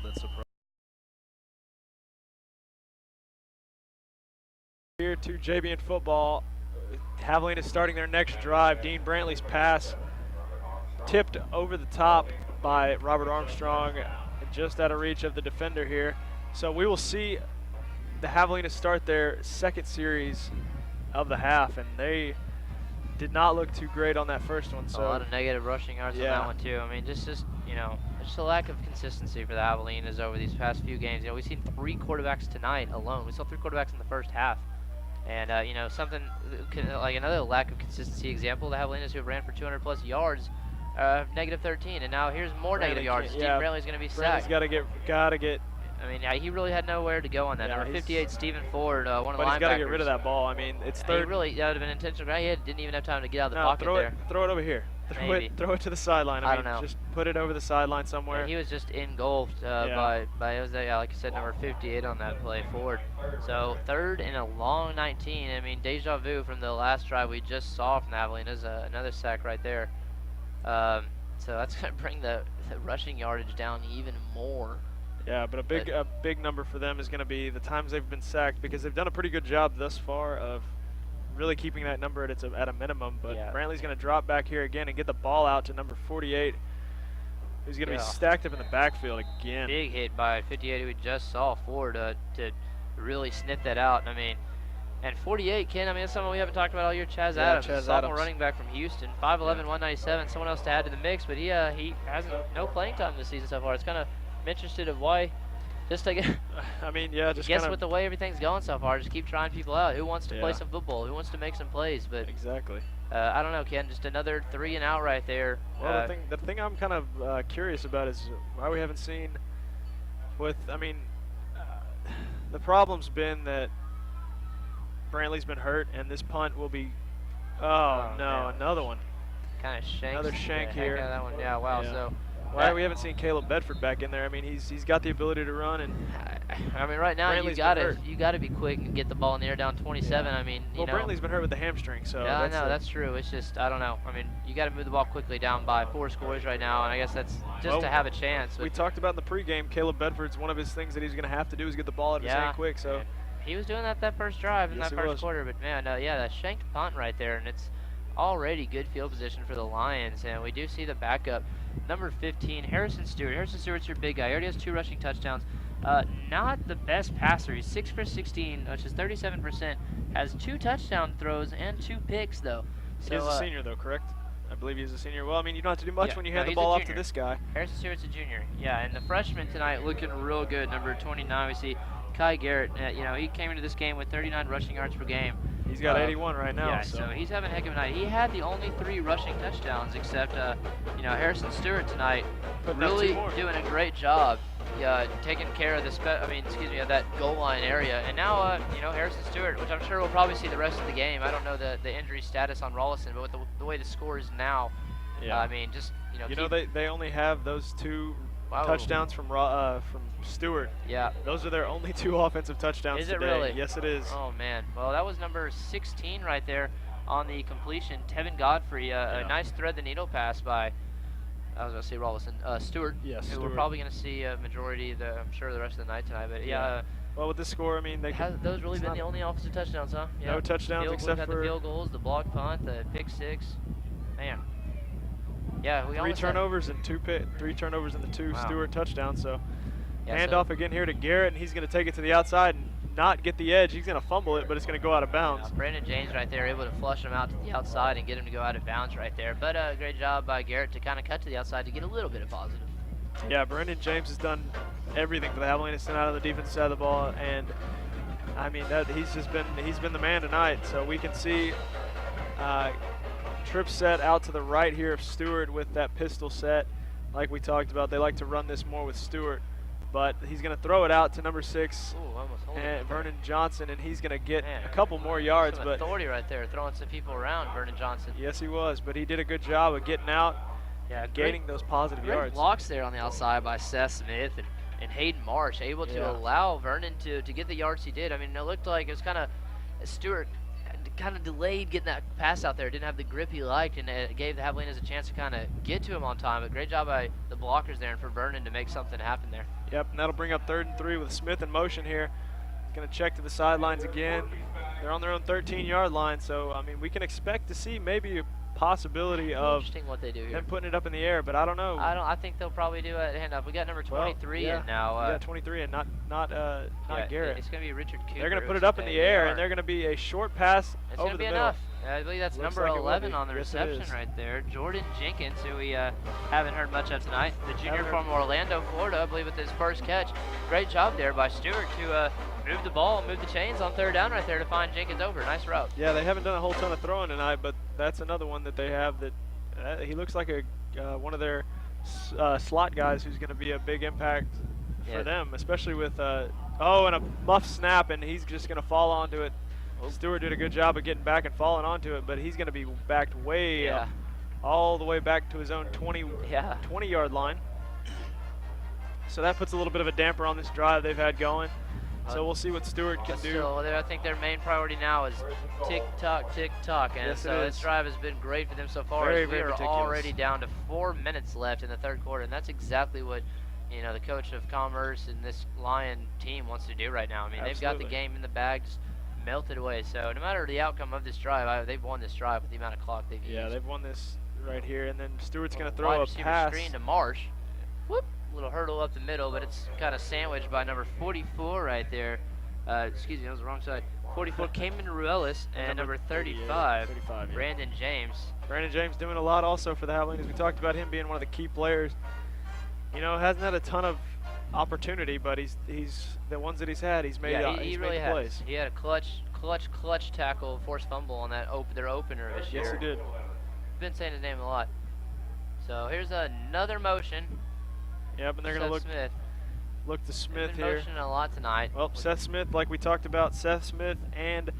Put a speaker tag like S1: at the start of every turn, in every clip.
S1: That's surprising. Here to JV football. Javelina is starting their next drive. Dean Brantley's pass tipped over the top by Robert Armstrong, just out of reach of the defender here. So we will see the Javelina start their second series of the half, and they did not look too great on that first one. So
S2: a lot of negative rushing yards on that one too. I mean, just a lack of consistency for the Javelinas over these past few games. You know, we've seen 3 quarterbacks tonight alone. We saw 3 quarterbacks in the first half. And, something like another lack of consistency example, the Javelinas who ran for 200-plus yards, negative 13. And now here's more negative yards. Steve Brantley's going to be sacked.
S1: Brantley's gotta get.
S2: I mean, he really had nowhere to go on that. Number 58, Stephen Ford, one of the linebackers.
S1: But he's got to get rid of that ball. I mean, it's third.
S2: That would have been intentional. He didn't even have time to get out of the pocket there.
S1: Throw it over here. Throw it to the sideline.
S2: I don't know.
S1: Just put it over the sideline somewhere.
S2: Yeah, he was just engulfed by like I said, number 58 on that play, Ford. So 3rd and a long 19. I mean, deja vu from the last drive we just saw from the Javelinas. Another sack right there. So that's going to bring the rushing yardage down even more.
S1: Yeah, but a big number for them is going to be the times they've been sacked, because they've done a pretty good job thus far of really keeping that number at a minimum. But Brantley's going to drop back here again and get the ball out to number 48, who's going to be stacked up in the backfield again.
S2: Big hit by 58, who we just saw Ford to really sniff that out. I mean, and 48, Ken, I mean, that's someone we haven't talked about all year. Chaz Adams, sophomore running back from Houston, 5'11", 197. Someone else to add to the mix, but he hasn't no playing time this season so far. It's kind of interested in why. Just to get,
S1: I mean, just
S2: guess with the way everything's going so far, just keep trying people out. Who wants to play some football? Who wants to make some plays? But
S1: exactly.
S2: I don't know, Ken. Just another 3 and out right there.
S1: Well, the thing I'm kind of curious about is why we haven't seen. The problem's been that Brantley's been hurt, and this punt will be. Oh no, another one.
S2: Kind of shank.
S1: Another shank here.
S2: That one. Yeah. Wow. Yeah. So.
S1: Why we haven't seen Caleb Bedford back in there? I mean, he's got the ability to run, and
S2: I mean, right now you gotta be quick and get the ball in the air down 27. I mean,
S1: Brantley's been hurt with the hamstring, so
S2: yeah, I know that's true. It's just I don't know. I mean, you got to move the ball quickly down by 4 scores right now, and I guess that's just to have a chance.
S1: We talked about in the pregame, Caleb Bedford's one of his things that he's going to have to do is get the ball out of his hand quick. So
S2: he was doing that first drive in that first quarter, but man, that shanked punt right there, and it's already good field position for the Lions, and we do see the backup. Number 15, Harrison Stewart. Harrison Stewart's your big guy. He already has 2 rushing touchdowns. Not the best passer. He's 6 for 16, which is 37%. Has 2 touchdown throws and 2 picks, though. So,
S1: he's a senior, though, correct? I believe he's a senior. Well, I mean, you don't have to do much when you hand the ball off to this guy.
S2: Harrison Stewart's a junior. Yeah, and the freshman tonight looking real good. Number 29, we see Kai Garrett. He came into this game with 39 rushing yards per game.
S1: He's got 81 right now.
S2: Yeah, so he's having a heck of a night. He had the only 3 rushing touchdowns, except Harrison Stewart tonight really doing a great job taking care of that goal line area. And now Harrison Stewart, which I'm sure we'll probably see the rest of the game. I don't know the injury status on Rollison, but with the way the score is now, I mean, just
S1: they only have those 2 touchdowns from Stewart.
S2: Yeah.
S1: Those are their only 2 offensive touchdowns
S2: today.
S1: Is it really? Yes, it is.
S2: Oh, man. Well, that was number 16 right there on the completion. Tevin Godfrey, a nice thread-the-needle pass by, I was going to say Rollison, Stewart.
S1: Yes,
S2: who we're probably going to see a majority, I'm sure, the rest of the night tonight. But,
S1: well, with this score, I mean,
S2: those really been the only offensive touchdowns, huh? Yeah.
S1: No touchdowns except for
S2: the field goals, the blocked punt, the pick 6. Man. Yeah, we
S1: 3 turnovers and 3 turnovers and the 2 Stewart touchdowns. So handoff again here to Garrett, and he's going to take it to the outside and not get the edge. He's going to fumble it, but it's going to go out of bounds.
S2: Brandon James right there able to flush him out to the outside and get him to go out of bounds right there. But a great job by Garrett to kind of cut to the outside to get a little bit of positive.
S1: Yeah, Brandon James has done everything for the Javelinas out of the defensive side of the ball, and I mean he's been the man tonight. So we can see trip set out to the right here of Stewart with that pistol set. Like we talked about, they like to run this more with Stewart. But he's going to throw it out to number 6, Vernon Johnson, and he's going to get a couple more yards.
S2: Some authority right there, throwing some people around, Vernon Johnson.
S1: Yes, he was, but he did a good job of getting out and gaining those positive yards.
S2: Blocks there on the outside by Seth Smith and Hayden Marsh, able to allow Vernon to get the yards he did. I mean, it looked like it was kind of Stewart kind of delayed getting that pass out there. Didn't have the grip he liked, and it gave the Javelinas a chance to kind of get to him on time. But great job by the blockers there and for Vernon to make something happen there.
S1: Yep, and that'll bring up 3rd and 3 with Smith in motion here. Going to check to the sidelines again. They're on their own 13-yard line, so, I mean, we can expect to see maybe a possibility of
S2: interesting what they do here.
S1: them putting it up in the air, but I don't know.
S2: I think they'll probably do a handoff. We got number 23 in now.
S1: Yeah, 23 and not Garrett.
S2: It's going to be Richard Cooper.
S1: They're going to put it up in the air, and they're going to be a short pass
S2: it's
S1: over
S2: going to
S1: the
S2: be
S1: middle.
S2: enough. I believe that's
S1: Looks
S2: number
S1: like
S2: 11 on the
S1: yes,
S2: reception right there. Jordan Jenkins, who we haven't heard much of tonight. The junior from Orlando, Florida, I believe with his first catch. Great job there by Stewart to move the ball, move the chains on 3rd down right there to find Jenkins over. Nice route.
S1: Yeah, they haven't done a whole ton of throwing tonight, but that's another one that they have that he looks like one of their slot guys who's going to be a big impact for them, especially with and a muff snap, and he's just going to fall onto it. Stewart did a good job of getting back and falling onto it, but he's going to be backed way up, all the way back to his own 20-yard line. So that puts a little bit of a damper on this drive they've had going. So we'll see what Stewart can do.
S2: Still, I think their main priority now is tick-tock, tick-tock. And
S1: yes,
S2: so this drive has been great for them so far.
S1: Very,
S2: as we
S1: very
S2: are
S1: meticulous.
S2: already down to 4 minutes left in the 3rd quarter, and that's exactly what the coach of Commerce and this Lion team wants to do right now. I mean, they've got the game in the bag, just melted away. So no matter the outcome of this drive, they've won this drive with the amount of clock they've used.
S1: Yeah, they've won this right here, and then Stewart's going to throw a pass.
S2: Screen to Marsh. Whoop, little hurdle up the middle, but it's kind of sandwiched by number 44 right there. Excuse me, that was the wrong side. 44, Cayman Ruelas, and number 35, Brandon James.
S1: Brandon James doing a lot also for the Javelinas. We talked about him being one of the key players. Hasn't had a ton of opportunity, but he's the ones that he's had, he's made
S2: he really has.
S1: plays.
S2: He had a clutch tackle, forced fumble on that their opener this year.
S1: Yes, he did.
S2: Been saying his name a lot. So here's another motion.
S1: Yep, and they're going to look to Smith here.
S2: Motioning a lot tonight.
S1: Well, Seth Smith, like we talked about, Seth Smith and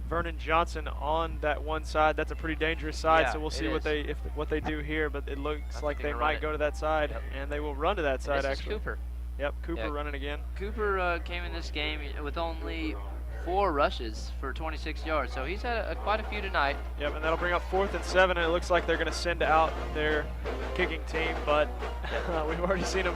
S1: Vernon Johnson on that one side. That's a pretty dangerous side, so we'll see what they do here. But it looks like they might go to that side, and they will run to that side.
S2: This is Cooper.
S1: Yep, Cooper running again.
S2: Cooper came in this game with only 4 rushes for 26 yards, so he's had quite a few tonight.
S1: Yep, and that'll bring up 4th and 7, and it looks like they're going to send out their kicking team, but we've already seen them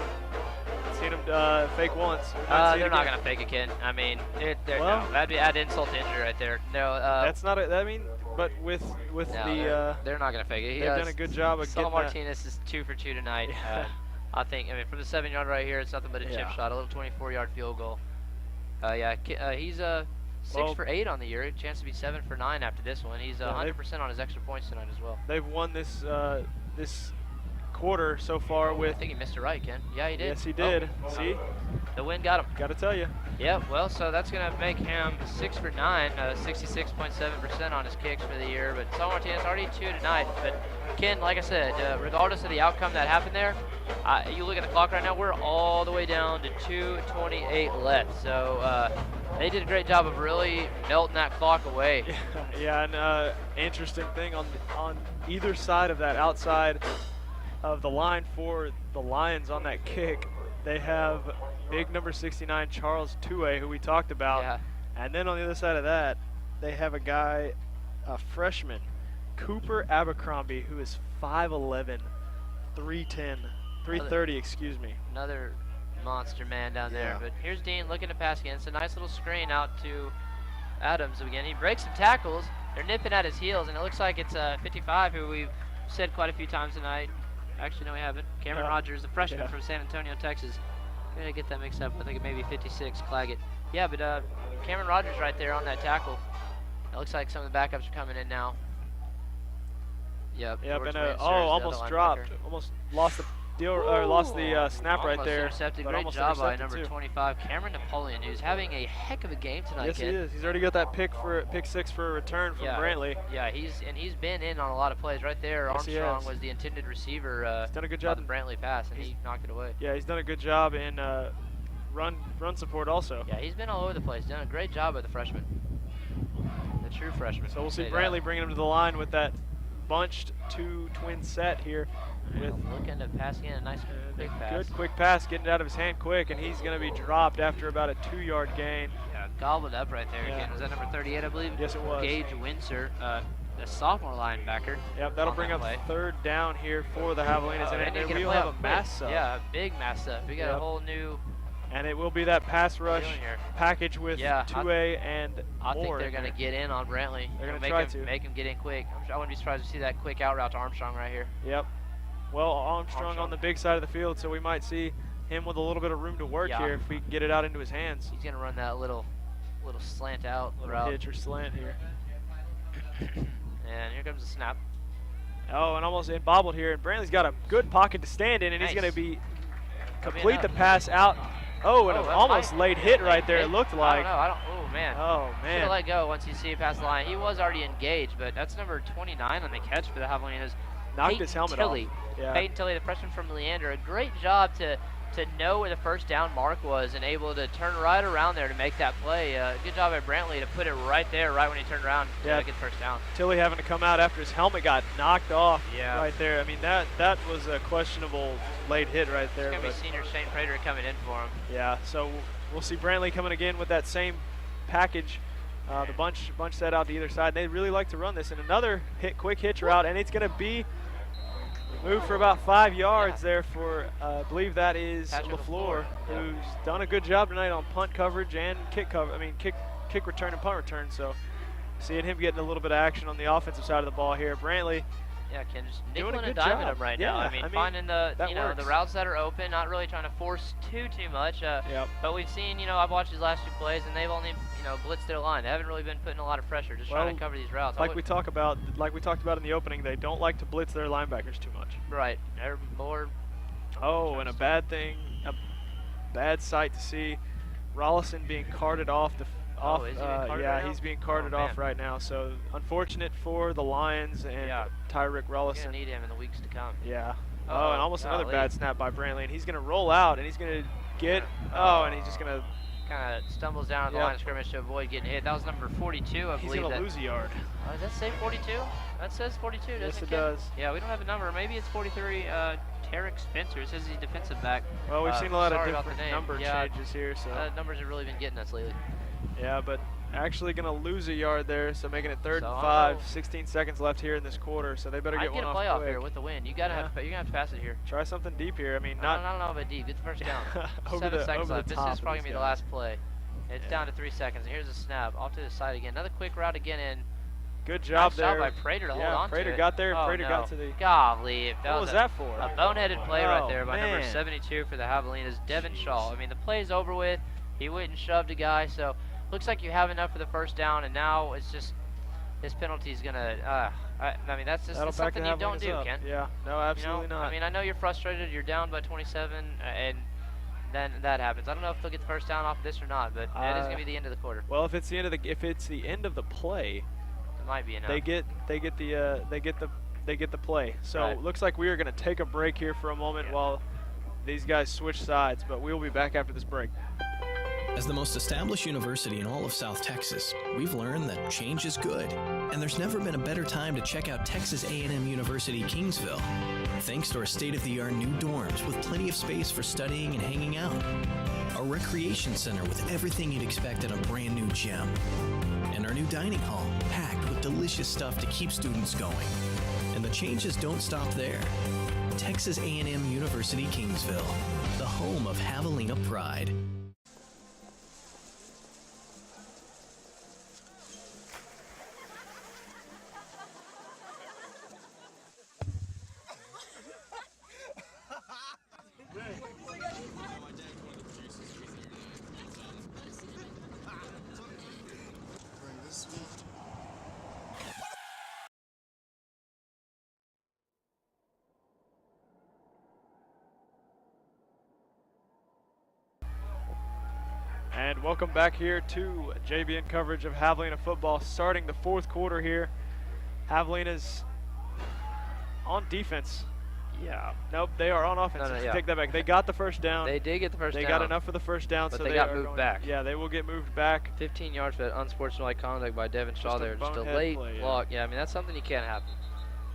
S1: fake once.
S2: They're not going to fake it, kid. I mean, that'd be add insult to injury right there. No,
S1: that's not. But with
S2: they're not going to fake it.
S1: They've done a good job of getting
S2: Martinez is 2 for 2 tonight. I think. I mean, from the 7-yard right here, it's nothing but a chip shot, a little 24-yard field goal. He's 6 for 8 on the year. Chance to be 7 for 9 after this one. He's 100% on his extra points tonight as well.
S1: They've won this this quarter so far with.
S2: I think he missed it right, Ken. Yeah, he did.
S1: Yes, he did. See,
S2: the win got him.
S1: Got to tell you.
S2: Yeah. Well, so that's going to make him 6 for 9, 66.7% on his kicks for the year. But Saul Martinez already 2 tonight. But Ken, like I said, regardless of the outcome that happened there, you look at the clock right now. We're all the way down to 2:28 left. So they did a great job of really melting that clock away.
S1: Yeah, and interesting thing on either side of that outside of the line for the Lions on that kick, they have big number 69 Charles Toué, who we talked about.
S2: Yeah.
S1: And then on the other side of that, they have a guy, a freshman, Cooper Abercrombie, who is 5'11", 310, 330, excuse me.
S2: Another monster man down there. But here's Dean looking to pass again. It's a nice little screen out to Adams again. He breaks some tackles. They're nipping at his heels, and it looks like it's 55, who we've said quite a few times tonight. Actually, no, we haven't. Cameron Rogers, the freshman from San Antonio, Texas. I'm going to get that mixed up. I think it may be 56, Claggett. Yeah, but Cameron Rogers right there on that tackle. It looks like some of the backups are coming in now. Yep.
S1: Yep, and almost dropped. Almost lost the deal, or lost the snap right there.
S2: Intercepted. Great job by number 25, Cameron Napoleon, who's having a heck of a game tonight.
S1: Yes, he is. He's already got that pick 6 for a return from Brantley.
S2: Yeah, he's been in on a lot of plays right there.
S1: Yes,
S2: Armstrong was the intended receiver.
S1: He's done a good job
S2: on the Brantley pass, and he knocked it away.
S1: Yeah, he's done a good job in run support also.
S2: Yeah, he's been all over the place. Done a great job by the freshman, the true freshman.
S1: So we'll see Brantley bringing him to the line with that bunched 2-twin set here.
S2: Looking to pass in a nice quick pass.
S1: Good quick pass, getting it out of his hand quick, and he's going to be dropped after about a 2-yard gain.
S2: Yeah, gobbled up right there again. Was that number 38, I believe?
S1: Yes, it was.
S2: Gage Windsor, the sophomore linebacker.
S1: Yep, that'll bring up third down here for the Javelinas. And we'll have a mass sub.
S2: Yeah, a big mass sub. We got a whole new.
S1: And it will be that pass rush package with 2A and
S2: I think they're going to get in on Brantley.
S1: They're going to try to.
S2: Make him get in quick. I wouldn't be surprised to see that quick out route to Armstrong right here.
S1: Yep. Well, Armstrong on the big side of the field, so we might see him with a little bit of room to work here if we can get it out into his hands.
S2: He's going to run that little slant out route.
S1: Hitch or slant here.
S2: And here comes the snap.
S1: Oh, and almost bobbled here. And Brantley's got a good pocket to stand in, and he's going to be complete the pass out. Oh, and an almost late hit right there, it looked like.
S2: I don't know. Oh, man.
S1: Oh, man.
S2: Should have let go once you see it past the line. He was already engaged, but that's number 29 on the catch for the Javelinas.
S1: Knocked his helmet off.
S2: Yeah. Peyton Tilley, the freshman from Leander, a great job to know where the first down mark was and able to turn right around there to make that play. Good job by Brantley to put it right there, right when he turned around to get the first down.
S1: Tilley having to come out after his helmet got knocked off right there. I mean, that was a questionable late hit right there.
S2: It's going to be senior Shane Prater coming in for him.
S1: Yeah, so we'll see Brantley coming again with that same package. The bunch set out to either side. They really like to run this. And another quick hitch route, and it's going to be moved for about 5 yards there for, I believe that is LaFleur, who's done a good job tonight on punt coverage and kick return and punt return. So seeing him getting a little bit of action on the offensive side of the ball here. Brantley.
S2: Yeah, Ken, just nickel and diming him right now. I mean, finding the the routes that are open, not really trying to force too much. But we've seen, I've watched his last 2 plays, and they've only blitzed their line. They haven't really been putting a lot of pressure, just trying to cover these routes.
S1: Like we talked about in the opening, they don't like to blitz their linebackers too much.
S2: Right. They're more.
S1: Oh, and a bad sight to see Rollison being carted off the. He's being carted off right now. So unfortunate for the Lions and Tyrick Rollison.
S2: We're gonna need him in the weeks to come.
S1: Yeah. Oh, and almost another bad snap by Brantley, and he's gonna roll out, and he's gonna get. Oh, and he's just gonna.
S2: Kind of stumbles down at the line of scrimmage to avoid getting hit. That was number 42, I believe.
S1: He's gonna lose a yard.
S2: Does that say 42? That says 42, doesn't it?
S1: Yes, it does.
S2: Yeah, we don't have a number. Maybe it's 43. Tarek Spencer. It says he's defensive back.
S1: Well, we've seen a lot of different number changes here, so.
S2: Numbers have really been getting us lately.
S1: Yeah, but actually going to lose a yard there, so making it 3rd and 5. 16 seconds left here in this quarter, so they better get one off quick.
S2: I'd get a playoff here with the win. You're gonna have to pass it here.
S1: Try something deep here. I mean,
S2: I don't know about deep. Get the first down. 7 seconds left. This is probably gonna be the last play. It's down to 3 seconds, and here's a snap off to the side again. Another quick route again in.
S1: Good job there.
S2: By Prater to hold on to it.
S1: Prater got there. Prater got to the.
S2: Golly,
S1: what was that for?
S2: A boneheaded play right there by number 72 for the Javelinas, Devin Shaw. I mean, the play's over with. He went and shoved a guy, so looks like you have enough for the first down, and now it's just this penalty is gonna. I mean, that's just something you don't do, Ken.
S1: Yeah, no, absolutely not.
S2: I mean, I know you're frustrated. You're down by 27, and then that happens. I don't know if they'll get the first down off this or not, but it is gonna be the end of the quarter.
S1: Well, if it's the end of the play,
S2: it might be enough.
S1: They get the play. So it looks like we are gonna take a break here for a moment while these guys switch sides, but we'll be back after this break.
S3: As the most established university in all of South Texas, we've learned that change is good, and there's never been a better time to check out Texas A&M University Kingsville. Thanks to our state-of-the-art new dorms with plenty of space for studying and hanging out, a recreation center with everything you'd expect at a brand new gym, and our new dining hall packed with delicious stuff to keep students going. And the changes don't stop there. Texas A&M University Kingsville, the home of Javelina pride.
S1: And welcome back here to JBN coverage of Javelina football, starting the 4th quarter here. Javelina's on defense.
S2: Yeah.
S1: Nope, they are on offense. Take that back. They got the first down.
S2: They did get the first down.
S1: They got enough for the first down,
S2: but
S1: so
S2: they got moved back.
S1: Yeah, they will get moved back.
S2: 15 yards for that unsportsmanlike conduct by Devin Shaw there. Just a late block. Yeah, I mean, that's something you can't have.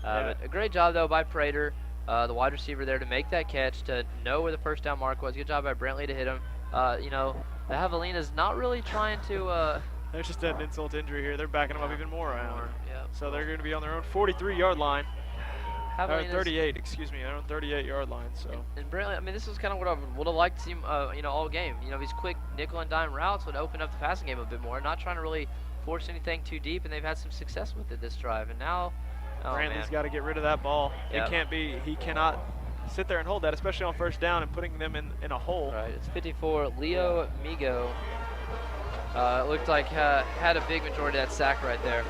S2: But a great job, though, by Prater, the wide receiver there, to make that catch, to know where the first down mark was. Good job by Brantley to hit him. You know, the Javelina's not really trying to.
S1: There's just an insult to injury here. They're backing them up even more around.
S2: Yeah.
S1: So they're going to be on their own 43-yard line. Or
S2: Javelina's
S1: 38, excuse me, their own 38-yard line. So.
S2: And Brantley, I mean, this is kind of what I would have liked to see, you know, all game. You know, these quick nickel and dime routes would open up the passing game a bit more. Not trying to really force anything too deep, and they've had some success with it this drive. And now,
S1: Brantley's got to get rid of that ball.
S2: Yep.
S1: It can't be. He cannot sit there and hold that, especially on first down and putting them in a hole.
S2: Right, it's 54. Leo Migo looked like had a big majority of that sack right there.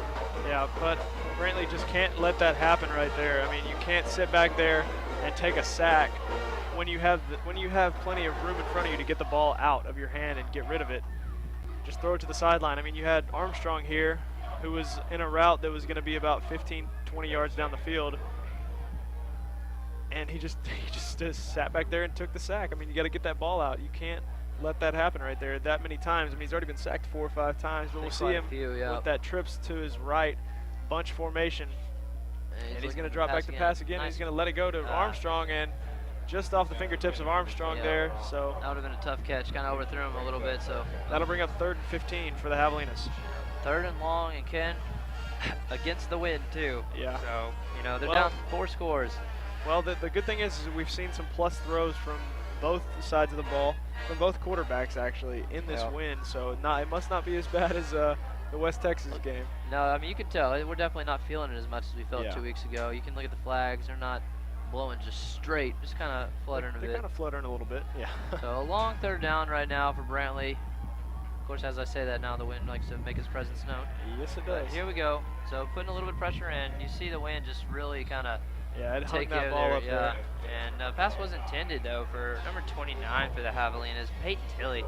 S1: Yeah, but Brantley just can't let that happen right there. I mean, you can't sit back there and take a sack when you have plenty of room in front of you to get the ball out of your hand and get rid of it. Just throw it to the sideline. I mean, you had Armstrong here, who was in a route that was going to be about 15, 20 yards down the field, and he just sat back there and took the sack. I mean, you got to get that ball out. You can't let that happen right there that many times. I mean, he's already been sacked 4 or 5 times, but we'll see him with that trips to his right, bunch formation, and he's going to drop back the pass again. Nice. He's going to let it go to Armstrong, and just off the fingertips of Armstrong there. So
S2: that would have been a tough catch. Kind of overthrew him a little bit. So
S1: that'll bring up 3rd and 15 for the Javelinas.
S2: 3rd and long, and Ken against the wind too.
S1: Yeah.
S2: So you know they're down 4 scores.
S1: Well, the good thing is we've seen some plus throws from both sides of the ball, from both quarterbacks actually in this win. So it must not be as bad as the West Texas game.
S2: No, I mean you can tell we're definitely not feeling it as much as we felt 2 weeks ago. You can look at the flags; they're not blowing just straight, just kind of fluttering a bit.
S1: They're kind of fluttering a little bit, yeah.
S2: So a long 3rd down right now for Brantley. Of course, as I say that now, the wind likes to make his presence known.
S1: Yes, it does.
S2: But here we go. So putting a little bit of pressure in. You see the wind just really kind of
S1: it hung
S2: take
S1: that ball up there.
S2: And pass was intended though for number 29 for the Javelinas, Peyton Tilley.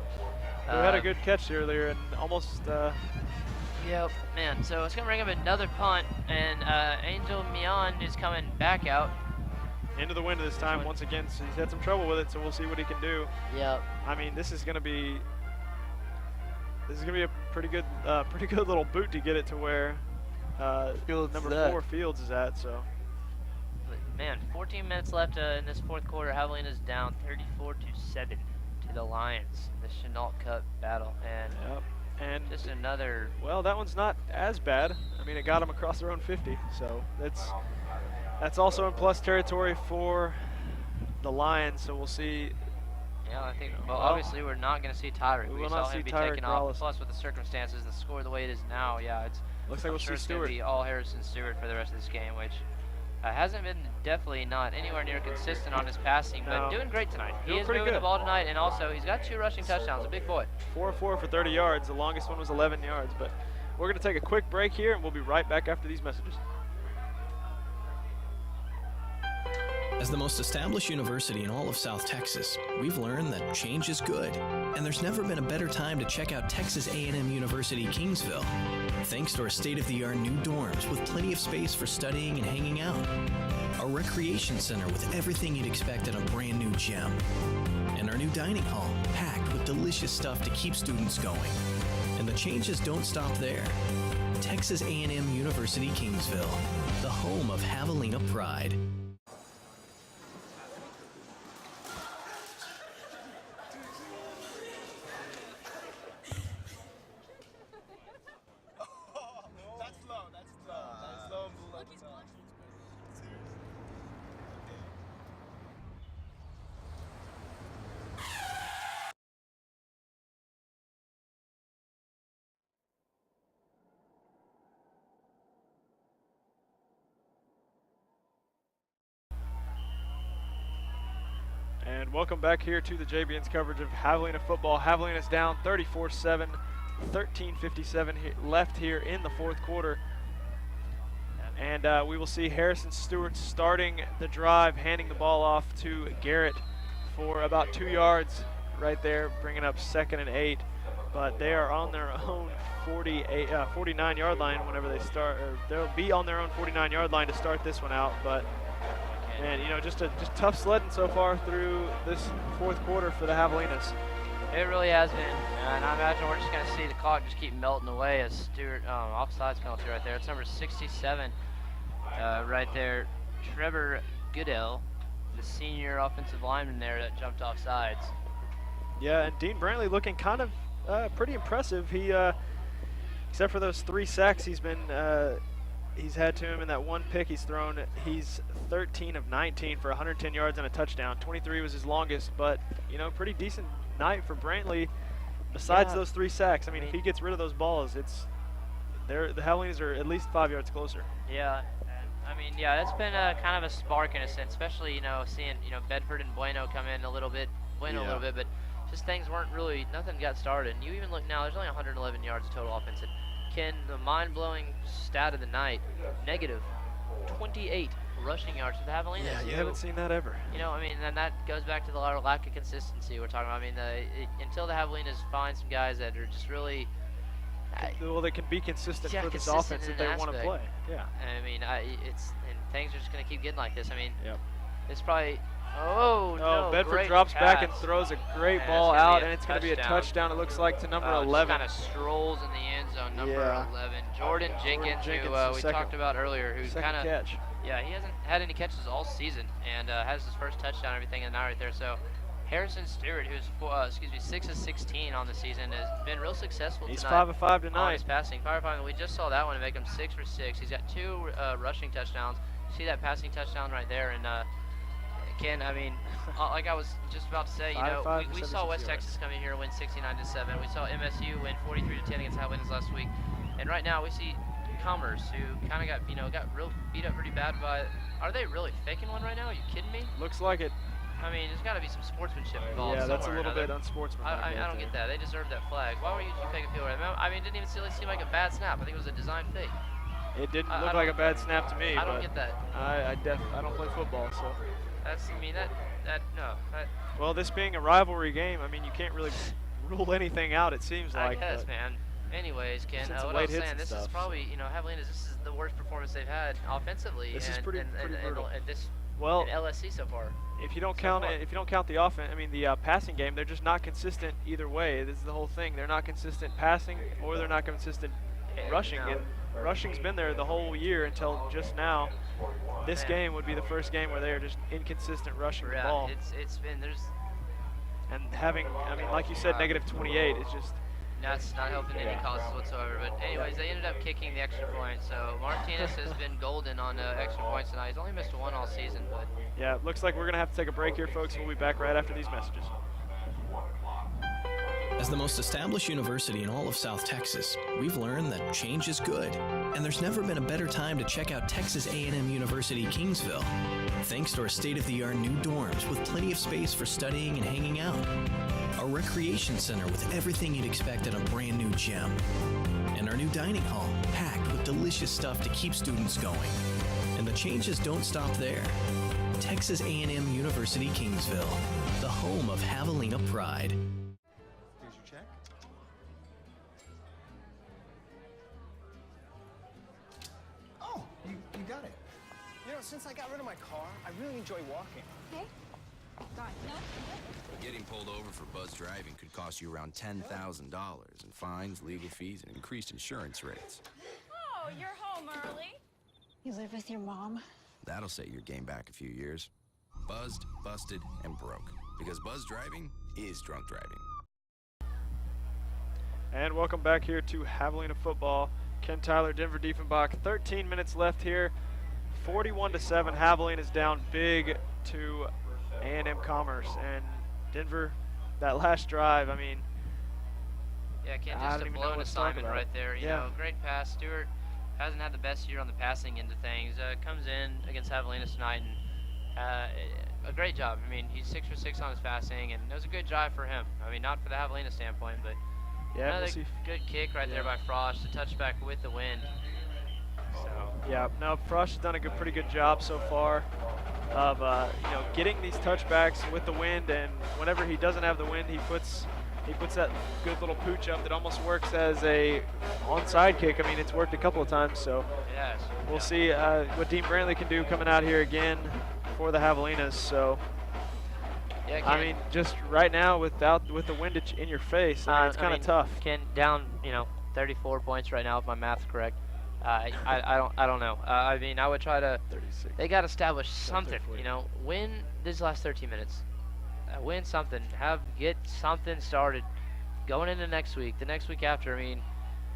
S1: Who had a good catch earlier and almost.
S2: Yep, man. So it's gonna bring up another punt, and Angel Mian is coming back out.
S1: Into the wind this time once again. So he's had some trouble with it, so we'll see what he can do.
S2: Yep.
S1: I mean, this is gonna be a pretty good little boot to get it to where number 4 Fields is at. So.
S2: Man, 14 minutes left in this 4th quarter. Javelinas down 34-7 to the Lions in the Chenault Cup battle, and just another.
S1: Well, that one's not as bad. I mean, it got them across their own 50, so that's also in plus territory for the Lions. So we'll see.
S2: Yeah, I think. Well, obviously we're not going to see Tyreek. We saw him be taken off. Plus, with the circumstances, the score the way it is now,
S1: looks like we'll see Stewart.
S2: It's going to be all Harrison Stewart for the rest of this game, which. Hasn't been definitely not anywhere near consistent on his passing, but doing great tonight. He is moving the ball tonight, and also he's got 2 rushing touchdowns, a big boy.
S1: 4 for 30 yards. The longest one was 11 yards, but we're going to take a quick break here, and we'll be right back after these messages.
S3: As the most established university in all of South Texas, we've learned that change is good, and there's never been a better time to check out Texas A&M University Kingsville. Thanks to our state-of-the-art new dorms with plenty of space for studying and hanging out, our recreation center with everything you'd expect at a brand new gym, and our new dining hall packed with delicious stuff to keep students going. And the changes don't stop there. Texas A&M University Kingsville, the home of Javelina pride.
S1: And welcome back here to the JBN's coverage of Javelina football. Javelina's down 34-7, 13:57 left here in the 4th quarter. And we will see Harrison Stewart starting the drive, handing the ball off to Garrett for about 2 yards right there, bringing up 2nd and 8. But they are on their own 49-yard line whenever they start, or they'll be on their own 49-yard line to start this one out. But and just tough sledding so far through this 4th quarter for the Javelinas.
S2: It really has been, and I imagine we're just going to see the clock just keep melting away as Stewart, offsides penalty right there. It's number 67 right there, Trevor Goodell, the senior offensive lineman there that jumped off sides.
S1: Yeah, and Dean Brantley looking kind of pretty impressive. He, except for those 3 sacks he's had to him in that 1 pick he's thrown, he's 13 of 19 for 110 yards and a touchdown. 23 was his longest, but you know, pretty decent night for Brantley. Besides those 3 sacks, I mean, if he gets rid of those balls, the Javelinas are at least 5 yards closer.
S2: Yeah, I mean, yeah, that's been kind of a spark in a sense, especially, you know, seeing, you know, Bedford and Bueno come in a little bit, but just things weren't really, nothing got started. And you even look now, there's only 111 yards of total offense. And Ken, the mind-blowing stat of the night, negative 28 rushing yards for the Javelinas.
S1: Yeah, you haven't seen that ever.
S2: You know, I mean, and that goes back to the lack of consistency we're talking about. I mean, until the Javelinas find some guys that are just really
S1: well, they can be consistent for this offense that they want to play. Yeah.
S2: I mean, and things are just going to keep getting like this. I mean,
S1: yep.
S2: It's probably. Oh, no,
S1: Bedford drops back and throws a great ball out, and it's going to be a touchdown. It looks like to number 11.
S2: Kind of strolls in the end zone, number 11. Jordan Jenkins, who we talked about earlier, who kind of
S1: catch.
S2: Yeah, he hasn't had any catches all season, and has his first touchdown and everything in the night right there. So Harrison Stewart, who's 6 of 16 on the season, has been real successful
S1: He's
S2: tonight.
S1: He's 5 of 5 tonight.
S2: On his passing, 5 of 5. And we just saw that one to make him 6 for 6. He's got 2 rushing touchdowns. See that passing touchdown right there, and Ken, I mean, like I was just about to say, you know, we saw West Texas come in here and win 69-7. We saw MSU win 43-10 against Javelinas last week, and right now we see Commerce, who kind of got real beat up pretty bad by. Are they really faking one right now? Are you kidding me?
S1: Looks like it.
S2: I mean, there's got to be some sportsmanship involved.
S1: Yeah, that's a little bit unsportsmanlike.
S2: I don't get that. They deserve that flag. Why were you fake a field right? I mean, it didn't even seem like a bad snap. I think it was a design fake.
S1: It didn't look like a bad snap to me.
S2: I don't get that.
S1: I don't play football, so. Well, this being a rivalry game, I mean, you can't really rule anything out, it seems like.
S2: I guess, man. Anyways, Ken, what I was saying, this is probably, you know, Javelinas, this is the worst performance they've had offensively.
S1: This is pretty brutal.
S2: In LSC so far.
S1: If you don't count the offense, I mean the passing game, they're just not consistent either way. This is the whole thing. They're not consistent passing, or they're not consistent rushing. And rushing's been there the whole year until just now. This game would be the first game where they are just inconsistent rushing the ball.
S2: It's been
S1: and having, I mean, like you said, negative 28 is just.
S2: That's not helping any causes whatsoever. But anyways, they ended up kicking the extra point. So Martinez has been golden on extra points tonight. He's only missed 1 all season, but.
S1: Yeah, it looks like we're gonna have to take a break here, folks. We'll be back right after these messages.
S3: As the most established university in all of South Texas, we've learned that change is good, and there's never been a better time to check out Texas A&M University Kingsville. Thanks to our state-of-the-art new dorms with plenty of space for studying and hanging out, our recreation center with everything you'd expect at a brand new gym, and our new dining hall packed with delicious stuff to keep students going. And the changes don't stop there. Texas A&M University Kingsville, the home of Javelina pride.
S4: Since I got rid of my car, I really enjoy walking.
S5: Okay. Got it. No.
S6: Getting pulled over for buzz driving could cost you around $10,000 in fines, legal fees, and increased insurance rates.
S5: Oh, you're home early. You live with your mom?
S6: That'll set your game back a few years. Buzzed, busted, and broke. Because buzz driving is drunk driving.
S1: And welcome back here to Javelina football. Ken Tyler, Denver Diefenbach. 13 minutes left here. 41-7, Javelina is down big to A&M Commerce, and Denver, that last drive, I mean,
S2: yeah, Ken, just a blown assignment right there. You know, great pass. Stewart hasn't had the best year on the passing end of things. Comes in against Javelina tonight, and a great job. I mean, he's 6 for 6 on his passing, and it was a good drive for him. I mean, not for the Javelina standpoint, but another good kick right there by Frost, a touchback with the wind. So.
S1: Yeah, no, Frost has done a pretty good job so far of getting these touchbacks with the wind, and whenever he doesn't have the wind, he puts that good little pooch up that almost works as a onside kick. I mean, it's worked a couple of times, so we'll see what Dean Brantley can do coming out here again for the Javelinas. So.
S2: Yeah,
S1: I mean, just right now with the wind in your face, I mean, it's kind of tough.
S2: Ken, down 34 points right now if my math's correct. I don't know. I mean, I would try to.
S1: 36.
S2: They got to establish something. Win these last 13 minutes. win something, get something started going into next week, the next week after. I mean,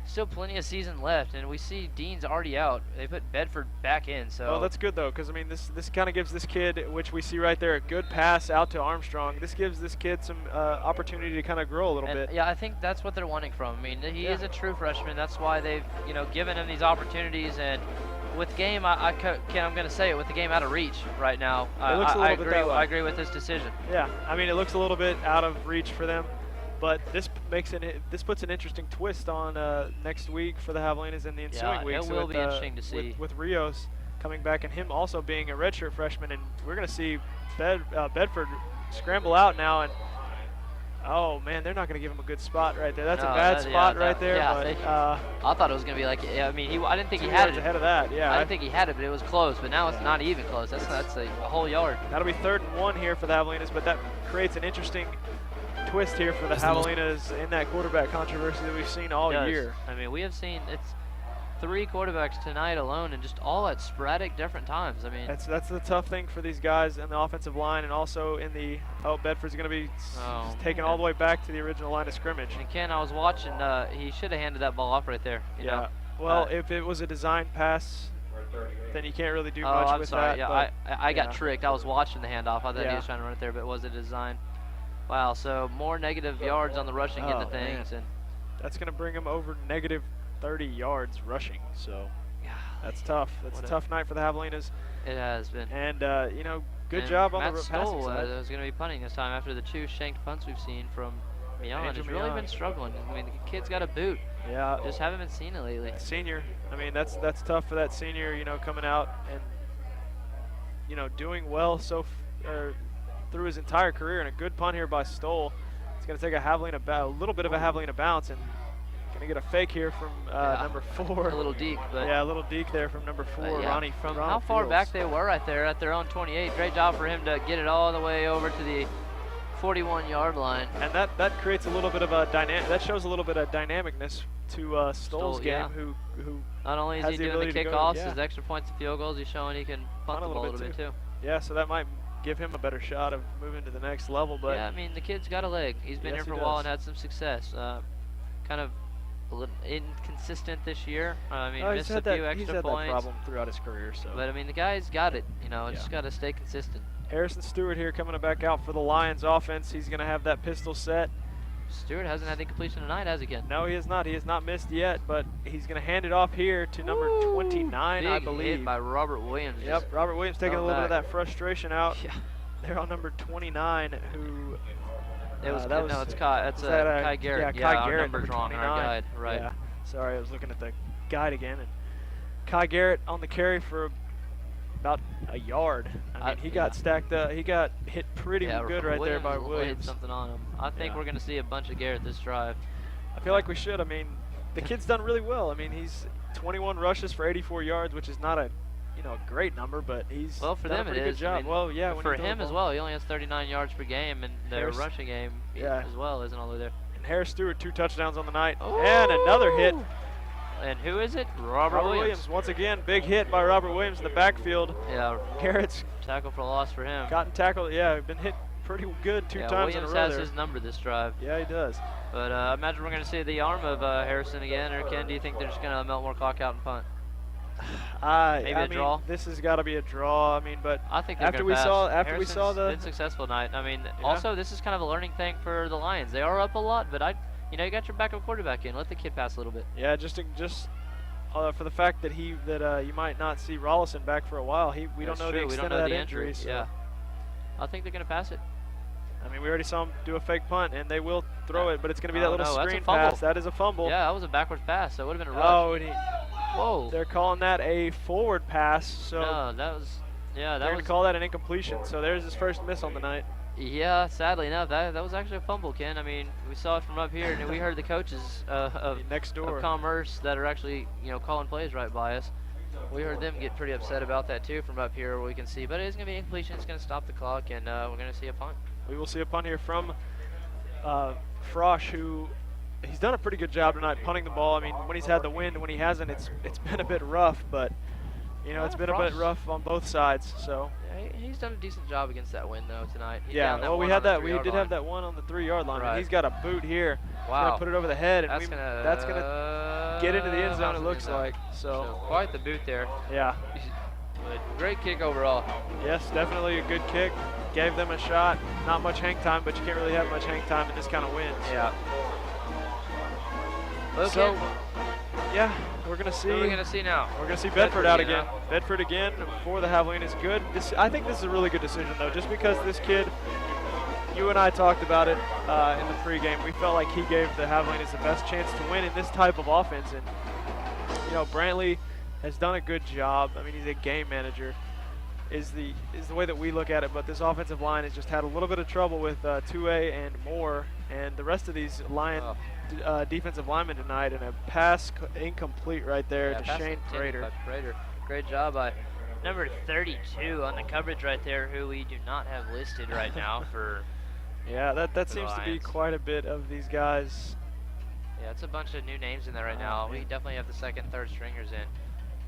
S2: still plenty of season left, and we see Dean's already out. They put Bedford back in, so.
S1: Well, that's good though, because I mean, this kind of gives this kid, which we see right there, a good pass out to Armstrong. This gives this kid some opportunity to kind of grow a little bit.
S2: Yeah, I think that's what they're wanting from him. I mean, he is a true freshman. That's why they've given him these opportunities. And with game, I'm going to say it, with the game out of reach right now, I agree with this decision.
S1: Yeah, I mean, it looks a little bit out of reach for them. But this puts an interesting twist on next week for the Javelinas in the ensuing weeks.
S2: It will be interesting to see.
S1: With Rios coming back and him also being a redshirt freshman, and we're going to see Bedford scramble out now. And oh man, they're not going to give him a good spot right there. That's a bad spot right there.
S2: Yeah,
S1: but
S2: I thought it was going to be like, I mean, I didn't think he had it.
S1: Ahead of that, yeah.
S2: I didn't think he had it, but it was close. But now it's not even close. That's a whole yard.
S1: That'll be 3rd and 1 here for the Javelinas, but that creates an interesting twist here for the Javelinas in that quarterback controversy that we've seen all year.
S2: I mean, we have seen it's 3 quarterbacks tonight alone, and just all at sporadic different times. I mean,
S1: that's the tough thing for these guys in the offensive line, and also in the Bedford's going to be taken all the way back to the original line of scrimmage.
S2: And Ken, I was watching. He should have handed that ball off right there. You know?
S1: Well, if it was a designed pass, then you can't really do much with that.
S2: Yeah, I got tricked. I was watching the handoff. I thought he was trying to run it there, but it was a design. Wow, so more negative yards on the rushing end of things. And
S1: that's going to bring him over negative 30 yards rushing. So that's tough. That's a tough night for the Javelinas.
S2: It has been.
S1: And, good job on the passing side.
S2: Was going to be punting this time after the 2 shanked punts we've seen from Mion. He's really been struggling. I mean, the kid's got a boot.
S1: Yeah.
S2: Just haven't been seen it lately.
S1: Senior. I mean, that's tough for that senior, coming out and, doing well through his entire career. And a good punt here by Stoll. It's going to take a little bit of a Javelina bounce, and going to get a fake here from number 4.
S2: A little deke. But
S1: a little deke there from number 4, Ronnie.
S2: From how far back they were right there at their own 28. Great job for him to get it all the way over to the 41-yard line.
S1: And that creates a little bit of a that shows a little bit of dynamicness to Stoll's game, who
S2: not only is he doing the kickoffs, his extra points and field goals, he's showing he can punt the ball a little bit too.
S1: Yeah, so that might give him a better shot of moving to the next level. But
S2: yeah, I mean, the kid's got a leg. He's been here for a while and had some success. Kind of a little inconsistent this year. I mean, missed a few extra points.
S1: He's had that problem throughout his career. So,
S2: but I mean, the guy's got it. Just got to stay consistent.
S1: Harrison Stewart here coming back out for the Lions offense. He's going to have that pistol set.
S2: Stewart hasn't had the completion tonight, has he, Ken?
S1: No, he has not. He has not missed yet, but he's going to hand it off here to number 29, I believe.
S2: Hit by Robert Williams.
S1: Yep, Robert Williams taking a little bit of that frustration out. Yeah. They're on number 29, who...
S2: It's Kai Garrett.
S1: Yeah, Kai Garrett,
S2: number's wrong on our guide. Right.
S1: Yeah. Sorry, I was looking at the guide again. And Kai Garrett on the carry for about a yard. I mean, he got stacked up. He got hit pretty good right there by Williams.
S2: Hit something on him. I think we're going to see a bunch of Garrett this drive.
S1: I feel like we should. I mean, the kid's done really well. I mean, he's 21 rushes for 84 yards, which is not a great number, but he's
S2: done
S1: a pretty good job.
S2: I mean, for him as well, he only has 39 yards per game, and their rushing game as well isn't all the way there.
S1: And Harris Stewart, 2 touchdowns on the night, and another hit.
S2: And who is it? Robert Williams.
S1: Once again, big hit by Robert Williams in the backfield.
S2: Yeah.
S1: Garrett's
S2: tackle for a loss for him.
S1: Gotten tackled. Yeah, been hit pretty good 2 times in a row.
S2: Williams has his number this drive.
S1: Yeah, he does.
S2: But I imagine we're going to see the arm of Harrison again. Or Ken, do you think they're just going to melt more clock out and punt?
S1: Maybe
S2: a draw.
S1: This has got to be a draw. I mean, but
S2: I think
S1: after we saw the
S2: been successful tonight. I mean, also this is kind of a learning thing for the Lions. They are up a lot, but you got your backup quarterback in. Let the kid pass a little bit.
S1: Yeah, just for the fact that you might not see Rollison back for a while. We don't know the extent of that injury. So.
S2: Yeah, I think they're going to pass it.
S1: I mean, we already saw him do a fake punt, and they will throw it, but it's going to be that little screen pass. That is a fumble.
S2: Yeah, that was a backwards pass, so it would have been a rush.
S1: Oh, and
S2: whoa.
S1: They're calling that a forward pass. So
S2: no, they're going
S1: to call that an incompletion. So there's his first miss on the night.
S2: Yeah, sadly, no, that was actually a fumble, Ken. I mean, we saw it from up here, and we heard the coaches of
S1: next door
S2: of Commerce that are actually calling plays right by us. We heard them get pretty upset about that too from up here where we can see. But it is going to be incompletion. It's going to stop the clock, and we're going to see a punt.
S1: We will see a punt here from Frosch, who he's done a pretty good job tonight punting the ball. I mean, when he's had the wind, when he hasn't, it's been a bit rough. But You know, it's been a bit rough on both sides. So.
S2: Yeah, he's done a decent job against that wind though tonight. He's
S1: Yeah.
S2: down that
S1: Well, we
S2: one
S1: had
S2: on the
S1: that. We
S2: 3-yard
S1: did
S2: line.
S1: have that one on the 3-yard line,
S2: Right.
S1: and he's got a boot here.
S2: Wow.
S1: He's gonna put it over the head, and
S2: That's gonna
S1: get into the end zone.
S2: bounce
S1: It
S2: in the
S1: looks
S2: end zone.
S1: like. So.
S2: Quite the boot there.
S1: Yeah.
S2: But great kick overall.
S1: Yes, definitely a good kick. Gave them a shot. Not much hang time, but you can't really have much hang time in this kind of wind.
S2: Yeah. Okay.
S1: So, yeah, we're gonna see.
S2: Who are we gonna see now?
S1: We're gonna see Bedford out again.
S2: huh?
S1: Bedford again for the Javelin is good. I think this is a really good decision though, just because this kid. You and I talked about it in the pregame. We felt like he gave the Javelinas the best chance to win in this type of offense, and you know Brantley has done a good job. I mean, he's a game manager, is the way that we look at it. But this offensive line has just had a little bit of trouble with 2A and Moore, and the rest of these defensive linemen tonight, and a pass incomplete right there to Shane Prater.
S2: Great job by number 32 on the coverage right there, who we do not have listed right now for.
S1: Yeah, that
S2: for
S1: seems to be
S2: Lions.
S1: quite a bit of these guys.
S2: Yeah, it's a bunch of new names in there right now. We definitely have the second, third stringers in.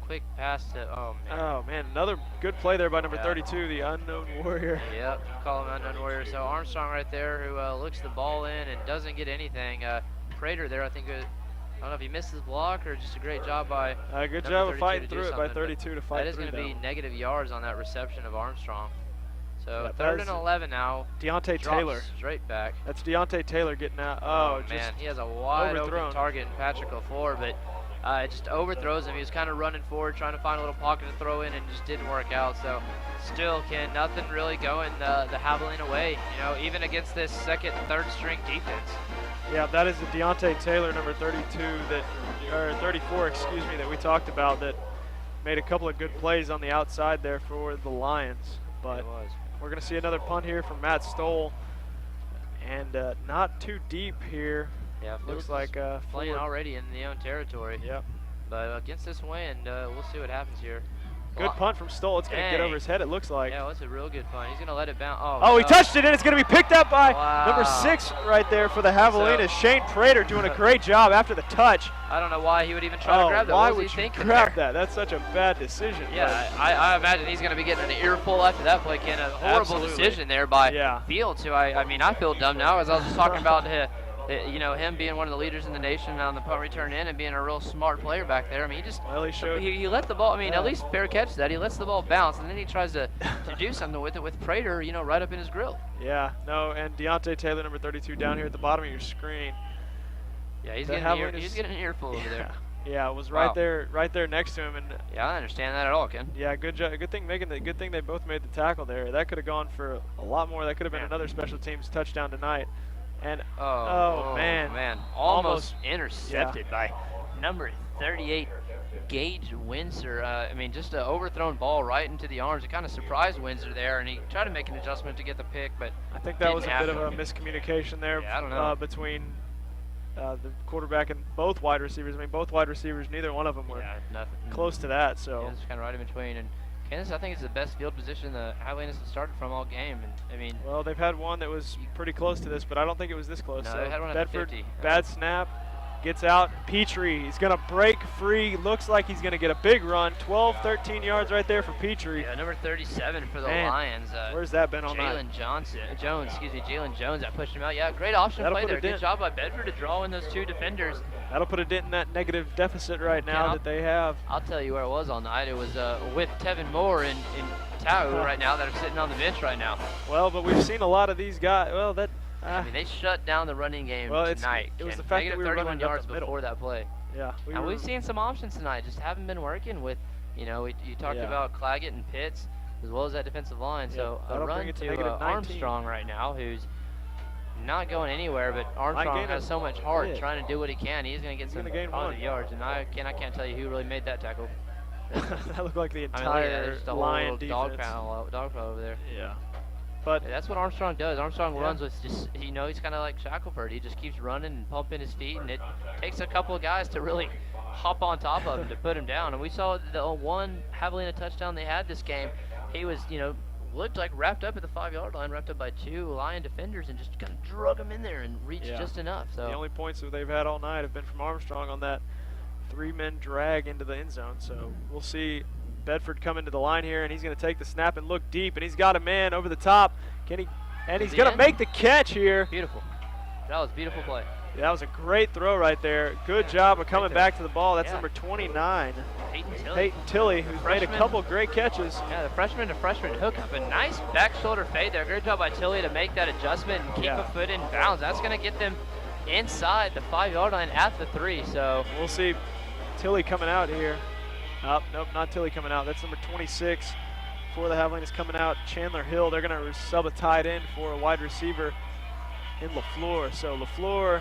S2: Quick pass to,
S1: Oh man, another good play there by number 32, the unknown warrior.
S2: Yep, call him unknown warrior. So Armstrong right there, who looks the ball in and doesn't get anything. Prater there, I think, I don't know if he missed his block or just a great job by
S1: Good
S2: number
S1: job of
S2: 32
S1: fighting
S2: to do
S1: through it by
S2: something,
S1: 32 to fight
S2: That is
S1: through
S2: going to be
S1: that.
S2: negative yards on that reception of Armstrong. So
S1: Yeah,
S2: third
S1: that
S2: and
S1: is
S2: 11 now.
S1: Deontay
S2: Drops
S1: Taylor.
S2: straight back.
S1: That's Deontay Taylor getting out. Oh, just
S2: man, he has a wide
S1: overthrown.
S2: open target in Patrick LaFleur, but it just overthrows him. He was kind of running forward, trying to find a little pocket to throw in, and just didn't work out. So still nothing really going the Javelin away, you know, even against this second, third string defense.
S1: Yeah, that is the Deontay Taylor, number 32, or 34, excuse me, that we talked about, that made a couple of good plays on the outside there for the Lions. But we're going to see another punt here from Matt Stoll, and not too deep here.
S2: Yeah,
S1: looks like
S2: playing
S1: forward.
S2: already in the own territory.
S1: Yep.
S2: But against this wind, we'll see what happens here.
S1: Good punt from Stoll. It's going to get
S2: Dang.
S1: over his head, it looks like.
S2: Yeah, well, it's a real good punt. He's going to let it bounce.
S1: Oh, he touched it, and it's going to be picked up by number
S2: Wow.
S1: 6 right there for the Javelinas. Shane Prater doing a great job after the touch.
S2: I don't know why he would even try to grab that.
S1: Why
S2: What was
S1: would
S2: he
S1: you
S2: thinking
S1: grab
S2: there?
S1: that? That's such a bad decision.
S2: Yeah, I imagine he's going to be getting an earful after that play. Ken, a horrible
S1: Absolutely.
S2: decision there by
S1: Yeah.
S2: Fields, who I mean, I feel dumb now, as I was just talking about you know, him being one of the leaders in the nation on the punt return in and being a real smart player back there. I mean, he just he let the ball. I mean, at least fair catch that. He lets the ball bounce, and then he tries to do something with it with Prater, you know, right up in his grill.
S1: Yeah, no, and Deontay Taylor, number 32, down here at the bottom of your screen.
S2: Yeah, he's
S1: The
S2: getting an earful over there.
S1: Yeah, it was
S2: Wow.
S1: right there next to him, and
S2: Yeah, I understand that at all, Ken.
S1: yeah, good job. Good thing they both made the tackle there. That could have gone for a lot more. That could have been another special teams touchdown tonight. And
S2: Oh man, almost
S1: Almost,
S2: intercepted by number 38, Gage Windsor. I mean, just an overthrown ball right into the arms. It kind of surprised Windsor there, and he tried to make an adjustment to get the pick, but
S1: I think that was a
S2: didn't
S1: bit of a
S2: happen.
S1: miscommunication there
S2: Yeah, I don't know.
S1: between the quarterback and both wide receivers. I mean, both wide receivers, neither one of them were
S2: nothing.
S1: close to that. So
S2: Yeah, it's kind of right in between. And Kansas, I think, is the best field position the Highlanders have started from all game. And I mean,
S1: well, they've had one that was pretty close to this, but I don't think it was this close.
S2: No,
S1: so
S2: they had one at the
S1: Bedford,
S2: 50.
S1: bad snap, gets out. Petrie, he's going to break free. Looks like he's going to get a big run. 12, 13 yards right there for Petrie.
S2: yeah, number 37 for the
S1: Man,
S2: Lions.
S1: where's that been all night?
S2: Jalen Jones, that pushed him out. Yeah, great option
S1: That'll
S2: play
S1: put a
S2: there. Good
S1: dent.
S2: job by Bedford to draw in those two defenders.
S1: That'll put a dent in that negative deficit right now
S2: Yeah.
S1: that they have.
S2: I'll tell you where it was all night. It was with Tevin Moore and Tau right now that are sitting on the bench right now.
S1: Well, but we've seen a lot of these guys. Well, that.
S2: I mean, they shut down the running game
S1: Well,
S2: tonight.
S1: it was the
S2: Ken.
S1: fact that
S2: Negative
S1: we were
S2: 31
S1: running up
S2: yards
S1: the middle.
S2: before that play.
S1: Yeah.
S2: And we've seen some options tonight, just haven't been working with, you know, you talked
S1: Yeah.
S2: about Claggett and Pitts, as well as that defensive line.
S1: Yeah,
S2: So a
S1: that'll bring
S2: run
S1: it to
S2: to
S1: negative 19.
S2: Armstrong right now, who's not going anywhere, but Armstrong
S1: gain
S2: has
S1: a
S2: so much heart
S1: bit.
S2: trying to do what he can. He's going to get
S1: He's
S2: some
S1: gonna gain
S2: positive
S1: one.
S2: yards, and I can't tell you who really made that tackle.
S1: That looked like the
S2: I mean, look at that,
S1: entire
S2: there's just a whole
S1: Lion
S2: little
S1: defense.
S2: dog pile over there.
S1: Yeah. But
S2: Yeah, that's what Armstrong does. Armstrong
S1: Yeah.
S2: runs with just, you know, he's kind of like Shackelford. He just keeps running and pumping his feet, and it takes a couple of guys to really hop on top of him to put him down. And we saw the one Javelina touchdown they had this game. He was, you know, looked like wrapped up at the 5-yard line, wrapped up by two Lion defenders, and just kind of drug him in there and reached
S1: Yeah.
S2: just enough. So
S1: the only points that they've had all night have been from Armstrong on that 3-man drag into the end zone. So we'll see Bedford coming to the line here, and he's going to take the snap and look deep, and he's got a man over the top. Can he? And he's going to make the catch here.
S2: Beautiful. That was a beautiful play.
S1: Yeah, that was a great throw right there. Good job of coming back to the ball. That's number 29, Peyton Tilley, who's made a couple great catches.
S2: Yeah, the freshman to freshman hookup. A nice back shoulder fade there. Great job by Tilley to make that adjustment and keep a foot in bounds. That's going to get them inside the 5-yard line at the 3. So
S1: we'll see Tilley coming out here. Oh, nope, not Tilley coming out. That's number 26 for the Javelinas coming out. Chandler Hill, they're going to sub a tight end for a wide receiver in LaFleur. So LaFleur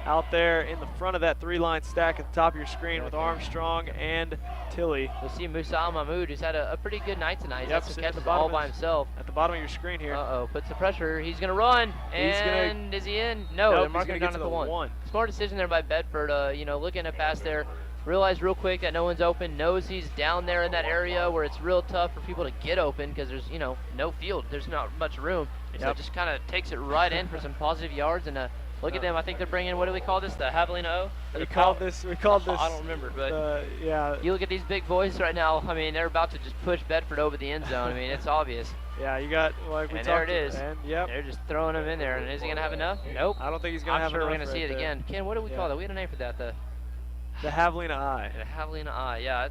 S1: out there in the front of that 3-line stack at the top of your screen with Armstrong and Tilley.
S2: We'll see Musa Mahmoud, who's had a pretty good night tonight. He's
S1: Yep,
S2: catch the ball by himself.
S1: At the bottom of your screen here.
S2: Puts the pressure. He's going to run. And is he in? No, they're marking it down at the 1. Smart decision there by Bedford, you know, looking at pass there. Realize real quick that no one's open, knows he's down there in that area where it's real tough for people to get open because there's, you know, no field. There's not much room. So it just kind of takes it right in for some positive yards. And look at them. I think they're bringing, what do we call this, the Javelina O?
S1: We called this. I
S2: don't remember, but
S1: yeah.
S2: You look at these big boys right now. I mean, they're about to just push Bedford over the end zone. I mean, it's obvious.
S1: Yeah, you got, like we
S2: and
S1: talked
S2: there it is.
S1: And, yep.
S2: They're just throwing them in there. And is he going to have enough? Nope.
S1: I don't think he's going to have enough.
S2: I'm sure we're going to see it again. Ken, what do we call that? We had a name for that.
S1: The Javelina Eye.
S2: The Javelina Eye, yeah.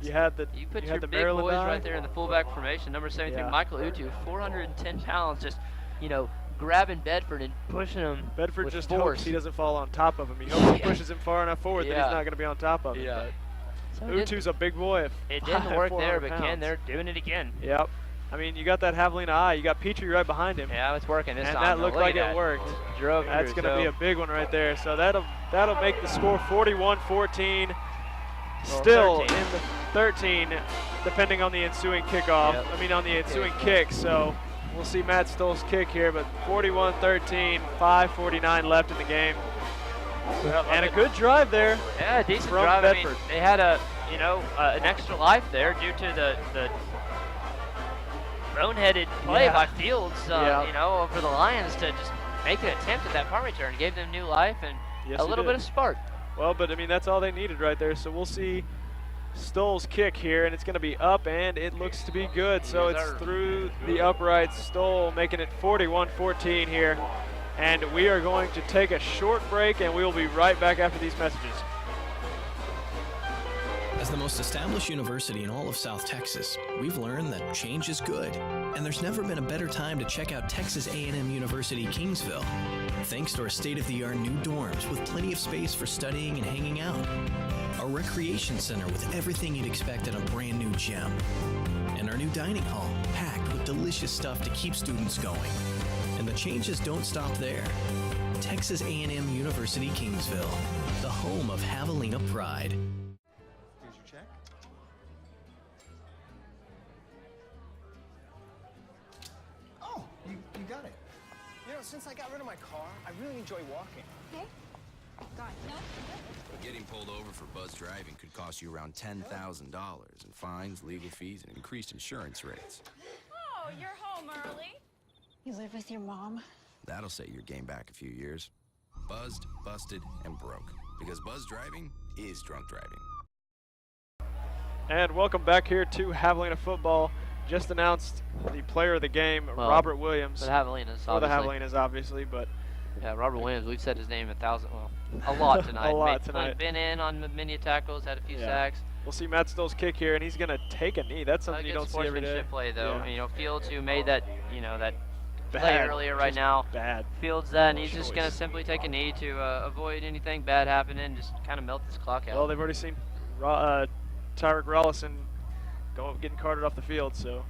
S1: You
S2: put
S1: you
S2: your
S1: the
S2: big
S1: Maryland
S2: boys
S1: eye.
S2: right there in the fullback formation. Number 73, Michael Utu, 410 pounds, just, you know, grabbing Bedford and pushing him.
S1: Bedford just
S2: force.
S1: hopes he doesn't fall on top of him. He hopes he pushes him far enough forward that he's not going to be on top of him.
S2: Yeah.
S1: So Utu's a big boy.
S2: It didn't work there, but Ken, they're doing it again.
S1: Yep. I mean, you got that Javelina Eye. You got Petrie right behind him.
S2: Yeah, it's working this time.
S1: And that looked like it worked. That's going to be a big one right there. So that'll make the score 41-14. Still
S2: 13.
S1: in the 13, depending on the ensuing kickoff.
S2: Yep.
S1: I mean, on the ensuing kick. So we'll see Matt Stoll's kick here, but 41-13, 5:49 left in the game. And a good drive there.
S2: Yeah, decent
S1: from
S2: drive.
S1: Bedford.
S2: I mean, they had an extra life there due to the boneheaded play by Fields, you know, for the Lions to just make an attempt at that punt return. Gave them new life and a little bit of spark.
S1: Well, but I mean, that's all they needed right there. So we'll see Stoll's kick here, and it's going to be up, and it looks to be good. So it's through the uprights. Stoll making it 41-14 here. And we are going to take a short break, and we will be right back after these messages.
S3: As the most established university in all of South Texas, we've learned that change is good, and there's never been a better time to check out Texas A&M University Kingsville. Thanks to our state-of-the-art new dorms with plenty of space for studying and hanging out, our recreation center with everything you'd expect at a brand new gym, and our new dining hall packed with delicious stuff to keep students going. And the changes don't stop there. Texas A&M University Kingsville, the home of Javelina pride.
S4: You got it. You know, since I got rid of my car, I really enjoy walking.
S5: Okay. Got it. No.
S6: Getting pulled over for buzz driving could cost you around $10,000 in fines, legal fees, and increased insurance rates.
S5: Oh, you're home early.
S7: You live with your mom?
S6: That'll set your game back a few years. Buzzed, busted, and broke. Because buzz driving is drunk driving.
S1: And welcome back here to Javelina football. Just announced the player of the game, Robert Williams.
S2: For the Javelinas,
S1: For the Javelinas, obviously, but
S2: yeah, Robert Williams. We've said his name a lot tonight.
S1: a lot tonight.
S2: Been in on many tackles, had a few sacks.
S1: We'll see Matt Stoll's kick here, and he's going to take a knee. That's something you don't see every day.
S2: Sportsmanship play, though. You know, Fields, who made that, that
S1: bad
S2: play earlier right now.
S1: Bad.
S2: Fields that, and he's just going to simply take a knee to avoid anything bad happening, just kind of melt this clock out.
S1: Well, they've already seen Tyrick Rollison getting carted off the field, so.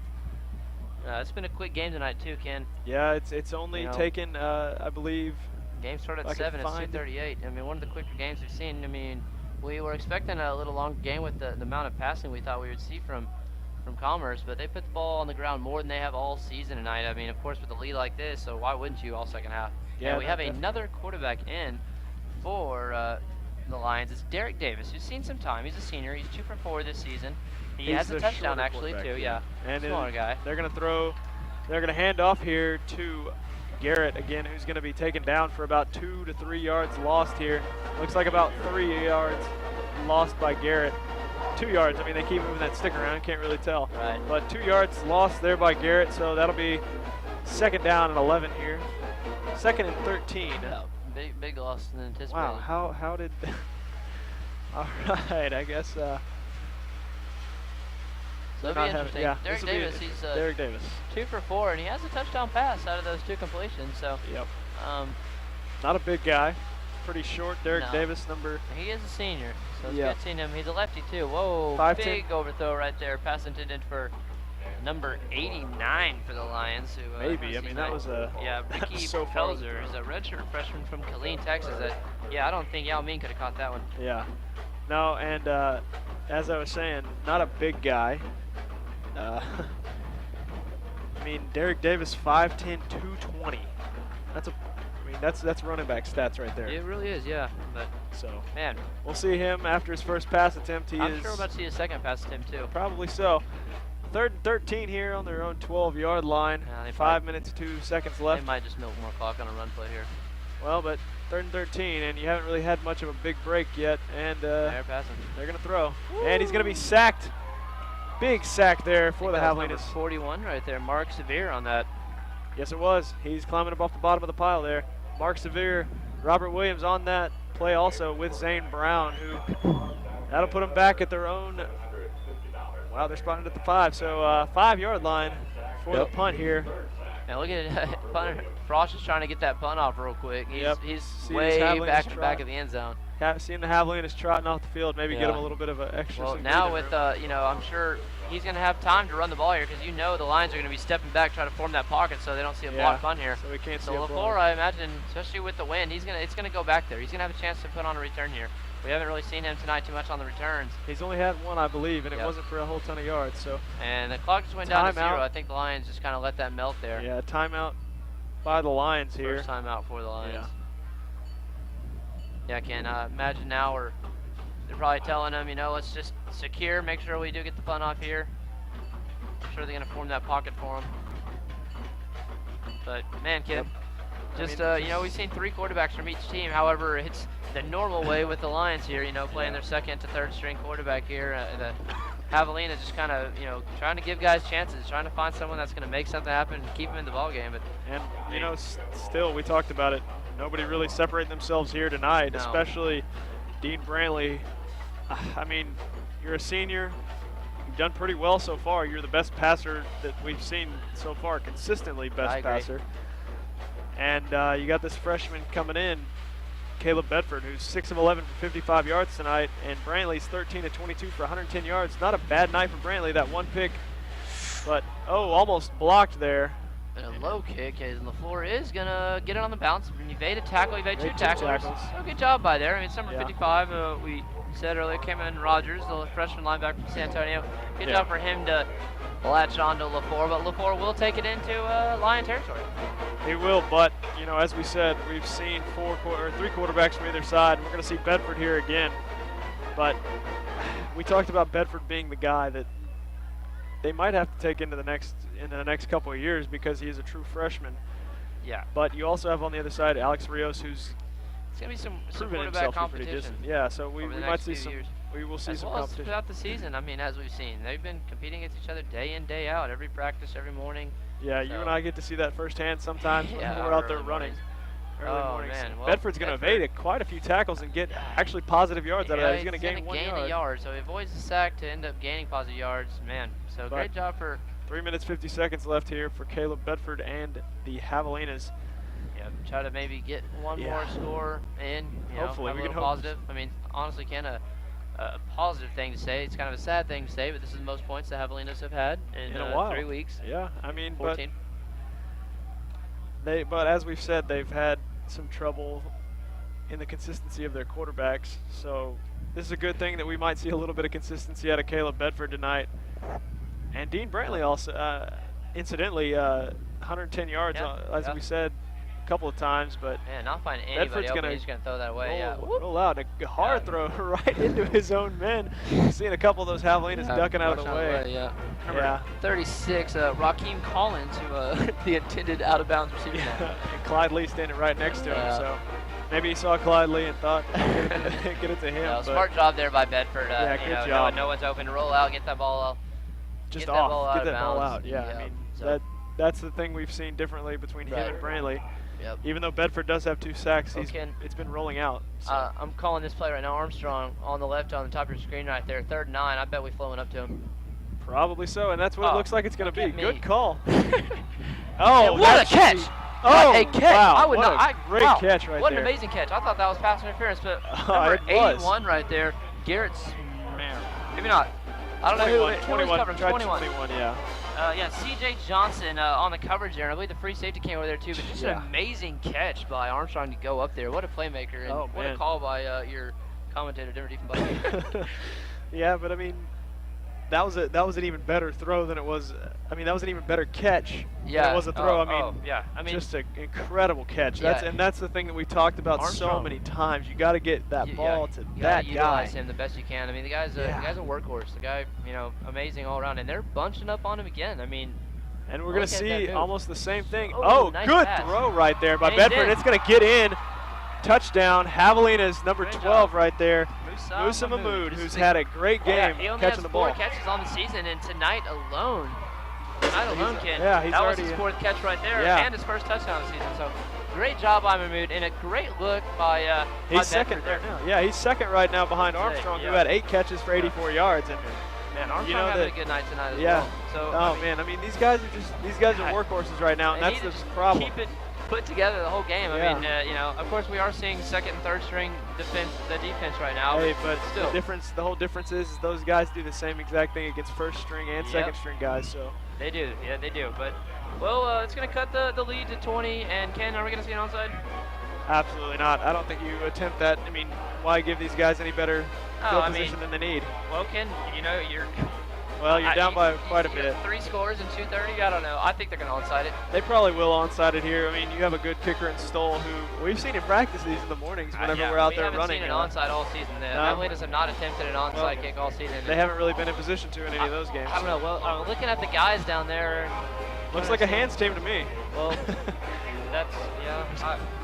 S2: It's been a quick game tonight, too, Ken.
S1: Yeah, it's only taken, I believe.
S2: Game started at 7. It's 2:38. I mean, one of the quicker games we've seen. I mean, we were expecting a little longer game with the amount of passing we thought we would see from Commerce, but they put the ball on the ground more than they have all season tonight. I mean, of course, with a lead like this, so why wouldn't you all second half? Yeah, and we have another quarterback in for the Lions. It's Derek Davis, who's seen some time. He's a senior. He's 2 for 4 this season. He has a touchdown, actually, too. Yeah,
S1: and
S2: smaller guy.
S1: They're going to hand off here to Garrett again, who's going to be taken down for about 2 to 3 yards lost here. Looks like about 3 yards lost by Garrett. 2 yards. I mean, they keep moving that stick around. Can't really tell.
S2: Right.
S1: But 2 yards lost there by Garrett, so that'll be 2nd down and 11 here. 2nd and 13.
S2: Yeah, big loss than anticipated.
S1: Wow, how did... All right, I guess...
S2: So it'll be interesting.
S1: Yeah,
S2: Derek Davis, he's
S1: Derek Davis.
S2: 2 for 4, and he has a touchdown pass out of those 2 completions. So
S1: Yep. Not a big guy. Pretty short. Derek
S2: No.
S1: Davis, number...
S2: He is a senior, so it's
S1: Yeah.
S2: good seeing him. He's a lefty too. Whoa,
S1: 5'10".
S2: big overthrow right there. Pass intended for number 89 for the Lions. Who,
S1: Maybe. I mean, that was a...
S2: Yeah,
S1: that
S2: Ricky
S1: was so far.
S2: Pelzer is a redshirt freshman from Killeen, Texas. That, yeah, I don't think Yao Ming could have caught that one.
S1: Yeah. No, and as I was saying, not a big guy. I mean, Derek Davis, 5'10", 220. That's running back stats right there.
S2: It really is, yeah. But
S1: So
S2: man,
S1: we'll see him after his first pass attempt.
S2: I'm sure we're about to see a second pass attempt too.
S1: Probably so. 3rd and 13 here on their own 12-yard line.
S2: Yeah, they
S1: 5 minutes, 2 seconds left.
S2: They might just milk more clock on a run play here.
S1: Well, but 3rd and 13, and you haven't really had much of a big break yet, and
S2: They're passing.
S1: they're going to throw. And he's going to be sacked. Big sack there for the
S2: Number
S1: Javelinas.
S2: 41 right there, Mark Severe on that.
S1: Yes, it was. He's climbing up off the bottom of the pile there. Mark Severe, Robert Williams on that play also with Zane Brown, who that'll put them back at their own. Wow, they're spotted at the 5. So 5-yard line for the punt here.
S2: Now look at it. Punter Frost is trying to get that punt off real quick. He's
S1: See
S2: way
S1: this
S2: back
S1: Javelinas
S2: of the end zone.
S1: Seeing the Javelinas trotting off the field, maybe get
S2: Yeah.
S1: him a little bit of an extra.
S2: Well,
S1: some
S2: now
S1: breathing
S2: with
S1: room.
S2: I'm sure he's going to have time to run the ball here because the Lions are going to be stepping back trying to form that pocket so they don't see a block punt here.
S1: So we can't see
S2: So
S1: a
S2: LaFleur,
S1: block.
S2: I imagine, especially with the wind, it's going to go back there. He's going to have a chance to put on a return here. We haven't really seen him tonight too much on the returns.
S1: He's only had one, I believe, and it
S2: Yep.
S1: wasn't for a whole ton of yards. So
S2: And the clock just went down to 0.
S1: Timeout.
S2: I think the Lions just kind of let that melt there.
S1: yeah, timeout by the Lions here.
S2: First time out for the Lions.
S1: Yeah.
S2: Yeah, I can imagine now they're probably telling them, let's just secure, make sure we do get the punt off here. I'm sure they're going to form that pocket for them. But, man, kid, just, we've seen 3 quarterbacks from each team. However, it's the normal way with the Lions here, playing their 2nd to 3rd string quarterback here. The Javelinas just kind of, trying to give guys chances, trying to find someone that's going to make something happen and keep them in the ball game. But
S1: And, still, we talked about it. Nobody really separating themselves here tonight,
S2: No.
S1: especially Dean Brantley. I mean, you're a senior. You've done pretty well so far. You're the best passer that we've seen so far, consistently
S2: I
S1: best
S2: agree.
S1: passer. And you got this freshman coming in, Caleb Bedford, who's 6 of 11 for 55 yards tonight, and Brantley's 13 of 22 for 110 yards. Not a bad night for Brantley, that one pick, but, almost blocked there.
S2: And a low kick, as LaFleur is going to get it on the bounce. Evade a tackle, evade 2
S1: Evade 2
S2: tacklers.
S1: tackles.
S2: So good job by there. I mean, it's number
S1: Yeah.
S2: 55. We said earlier, Cameron Rogers, the freshman linebacker from San Antonio. Good job for him to latch on to LaFleur, but LaFleur will take it into Lion territory.
S1: He will, but, as we said, we've seen 3 quarterbacks from either side. We're going to see Bedford here again. But we talked about Bedford being the guy that they might have to take into the next couple of years because he is a true freshman.
S2: Yeah.
S1: But you also have on the other side Alex Rios, who's
S2: It's going to be some
S1: proven
S2: quarterback
S1: himself to be pretty
S2: competition.
S1: decent. Yeah, so we
S2: over the
S1: might
S2: next
S1: see
S2: few
S1: some.
S2: years.
S1: We will see
S2: As
S1: some
S2: well as
S1: competition.
S2: throughout the season, I mean, as we've seen, they've been competing against each other day in, day out, every practice, every morning.
S1: Yeah, you
S2: So-
S1: and I get to see that firsthand sometimes when
S2: Yeah,
S1: we're out there
S2: early
S1: running.
S2: mornings.
S1: Early
S2: Oh,
S1: mornings.
S2: man. Well,
S1: Bedford's going to evade quite a few tackles and get actually positive yards out of that. He's going to gain 1
S2: a yard, so he avoids the sack to end up gaining positive yards. Man, so
S1: But-
S2: great job for
S1: 3 minutes, 50 seconds left here for Caleb Bedford and the Javelinas.
S2: try to maybe get one more score in.
S1: Hopefully,
S2: have
S1: we
S2: a
S1: can
S2: little
S1: hope.
S2: positive. I mean, honestly, Ken, a positive thing to say. It's kind of a sad thing to say, but this is the most points the Javelinas have had in
S1: a while.
S2: 3 weeks.
S1: Yeah, I mean,
S2: 14.
S1: but as we've said, they've had some trouble in the consistency of their quarterbacks. So this is a good thing that we might see a little bit of consistency out of Caleb Bedford tonight. And Dean Brantley also, incidentally, 110 yards, as we said a couple of times, but
S2: Man, not finding
S1: Bedford's
S2: anybody open.
S1: gonna
S2: He's going to throw that away.
S1: roll out a hard throw right into his own men. Seeing a couple of those Javelinas ducking out of the way.
S2: Number 36, Raheem Collins, who the intended out-of-bounds receiver.
S1: And Clyde Lee standing right next to him. So Maybe he saw Clyde Lee and thought, get it to him.
S2: No, smart job there by Bedford.
S1: Yeah,
S2: you
S1: good
S2: know,
S1: job.
S2: No one's open. Roll out, get that ball out.
S1: Just
S2: get that
S1: off.
S2: ball out
S1: Get
S2: of
S1: that ball
S2: bounds.
S1: out. Yeah, I mean,
S2: so-
S1: that's the thing we've seen differently between him and Brantley.
S2: Yep.
S1: Even though Bedford does have 2 sacks, it's been rolling out. So.
S2: I'm calling this play right now. Armstrong on the left on the top of your screen right there. 3rd and 9. I bet we flowing up to him.
S1: Probably so, and that's what it looks like it's going to be. Good call.
S2: Oh, what a catch!
S1: Oh,
S2: what a catch!
S1: Wow,
S2: I would
S1: what
S2: not.
S1: a great catch right
S2: what
S1: there.
S2: What an amazing catch! I thought that was pass interference, but
S1: Oh,
S2: number
S1: it was.
S2: 81 right there, Garrett's. Maybe not. I don't know who
S1: 21,
S2: covering.
S1: 21, yeah.
S2: Yeah, C.J. Johnson on the coverage there. And I believe the free safety came over there too, but just an amazing catch by Armstrong to go up there. What a playmaker, and what a call by your commentator, Denver Defense.
S1: Yeah, but I mean, that was an even better throw than it was. I mean, that was an even better catch than it was a throw. I mean, just an incredible catch. That's the thing that we talked about so many times. You got to get that ball to that guy.
S2: Utilize him the best you can. I mean, the guy's a workhorse. The guy, amazing all around, and they're bunching up on him again. I mean.
S1: And we're going to see almost the same thing.
S2: Nice
S1: good
S2: pass.
S1: throw right there by Bedford. It's going to get in. Touchdown. Javelina's number 12 right there. Musa Mahmood, who's had a great game catching the ball.
S2: He only has 4 catches on the season, and tonight alone, Ken.
S1: That
S2: was his 4th catch right there, and his 1st touchdown of the season. So great job by Mahmood, and a great look by
S1: he's second there now. Yeah, he's second right now behind Armstrong, who had 8 catches for 84 yards. And
S2: man, Armstrong having a good night tonight as well. So,
S1: man, I mean, these guys are workhorses right now, and that's the problem.
S2: Keep it put together the whole game. I mean, of course, we are seeing 2nd and 3rd string defense right now.
S1: Hey, but
S2: still,
S1: the whole difference is those guys do the same exact thing against 1st string and 2nd string guys. So
S2: they do, they do. But well, it's going to cut the lead to 20. And Ken, are we going to see an onside?
S1: Absolutely not. I don't think you attempt that. I mean, why give these guys any better field position than they need?
S2: Well, Ken, you're.
S1: Well, you're down by quite a bit.
S2: 3 scores in 2:30. I don't know. I think they're going to onside it.
S1: They probably will onside it here. I mean, you have a good kicker in Stoll, who we've seen in practice these in the mornings whenever we're out there running.
S2: We haven't seen an onside all season. The Javelinas have not attempted an onside kick all season.
S1: They haven't really been in position to in any of those games.
S2: I don't know. Well, looking at the guys down there.
S1: Looks like a hands team to me.
S2: Well, that's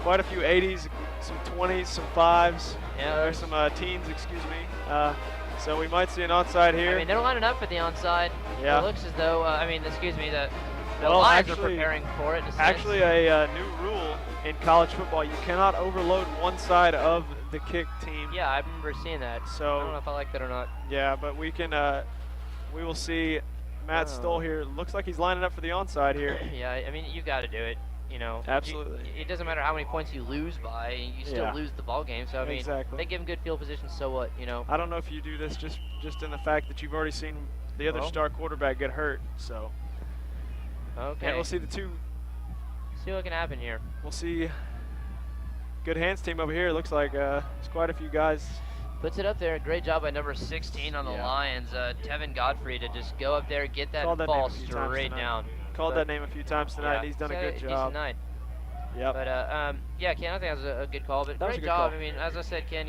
S1: quite a few 80s, some 20s, some 5s.
S2: Yeah,
S1: there's some teens. Excuse me. So we might see an onside here.
S2: I mean, they're lining up for the onside.
S1: Yeah.
S2: It looks as though, the Lions are preparing for it.
S1: Actually, a new rule in college football: you cannot overload one side of the kick team.
S2: Yeah, I remember seeing that.
S1: So
S2: I don't know if I like that or not.
S1: Yeah, but we can. We will see. Matt Stoll here looks like he's lining up for the onside here.
S2: Yeah, I mean, you got to do it.
S1: Absolutely.
S2: It doesn't matter how many points you lose by, you still lose the ball game. So I mean, they give them good field position. So what?
S1: I don't know if you do this just in the fact that you've already seen the other star quarterback get hurt. So.
S2: Okay.
S1: And we'll see the two.
S2: See what can happen here.
S1: We'll see. Good hands team over here. Looks like there's quite a few guys.
S2: Puts it up there. Great job by number 16 on the Lions, Tevin Godfrey, to just go up there, get that ball straight down.
S1: Called that name a few times tonight, and he's done a good job.
S2: Night.
S1: Yep.
S2: But Ken, I think that was a good call. But great job. I mean, as I said, Ken,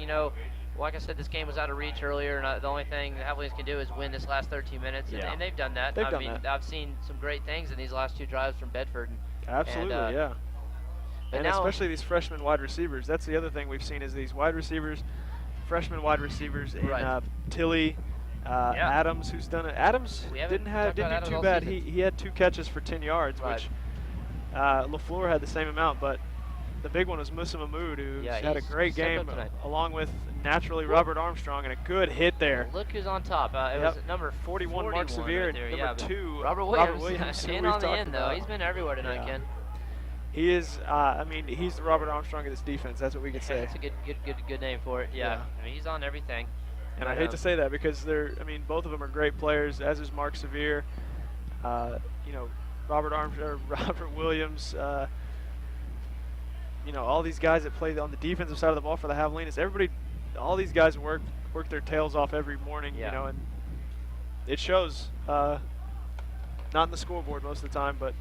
S2: like I said, this game was out of reach earlier, and the only thing the Javelins can do is win this last 13 minutes, and they've done that. I've seen some great things in these last 2 drives from Bedford.
S1: Absolutely, and especially these freshman wide receivers. That's the other thing we've seen is these wide receivers, freshman wide receiers in Tilly, Adams, who's done it. Adams didn't do too bad. He had 2 catches for 10 yards, which LaFleur had the same amount, but the big one was Musa Mahmood, who's had a great game, along with naturally Robert Armstrong, and a good hit there.
S2: Look who's on top. It was number
S1: 41 Mark Severe,
S2: right
S1: and number 2
S2: Robert Williams. In on the end, though. He's been everywhere tonight, Ken.
S1: He is. I mean, he's the Robert Armstrong of this defense. That's what we can say.
S2: That's a good name for it. Yeah. I mean, he's on everything.
S1: And I hate to say that because both of them are great players. As is Mark Severe. Robert Williams. All these guys that play on the defensive side of the ball for the Javelinas. All these guys work their tails off every morning. And it shows. Not in the scoreboard most of the time, but.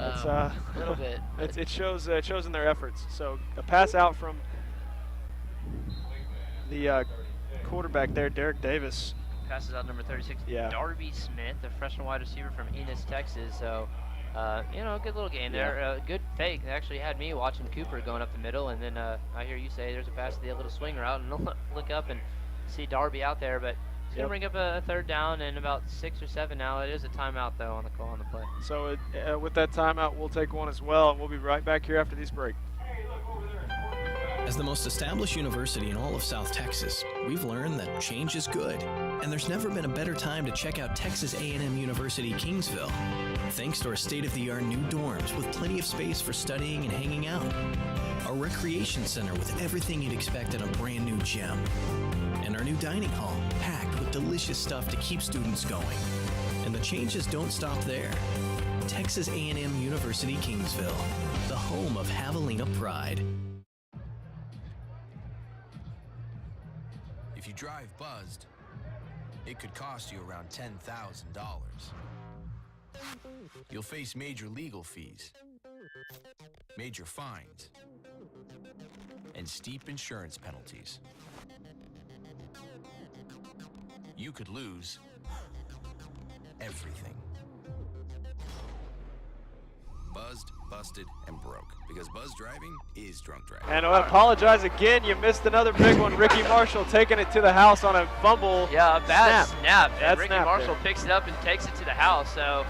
S1: It's
S2: a little bit.
S1: It shows in their efforts. So a pass out from the quarterback there, Derek Davis.
S2: Passes out number 36, Darby Smith, a freshman wide receiver from Enos, Texas. So You know, a good little game there. Good fake. They actually had me watching Cooper going up the middle, and then I hear you say there's a pass to the little swing route, and look up and see Darby out there, but he's going to bring up a third down and about 6 or 7 now. It is a timeout, though, on the call on the play.
S1: So with that timeout, we'll take one as well, and we'll be right back here after this break.
S3: As the most established university in all of South Texas, we've learned that change is good, and there's never been a better time to check out Texas A&M University Kingsville. Thanks to our state-of-the-art new dorms with plenty of space for studying and hanging out, our recreation center with everything you'd expect at a brand new gym, and our new dining hall packed with delicious stuff to keep students going. And the changes don't stop there. Texas A&M University Kingsville, the home of Javelina pride.
S6: If you drive buzzed, it could cost you around $10,000. You'll face major legal fees, major fines, and steep insurance penalties. You could lose everything. Buzzed, busted, and broke. Because buzz driving is drunk driving.
S1: And I apologize again. You missed another big one. Ricky Marshall taking it to the house on a fumble.
S2: Yeah, a bad snap. And Ricky
S1: snap
S2: Marshall
S1: there.
S2: picks it up and takes it to the house. So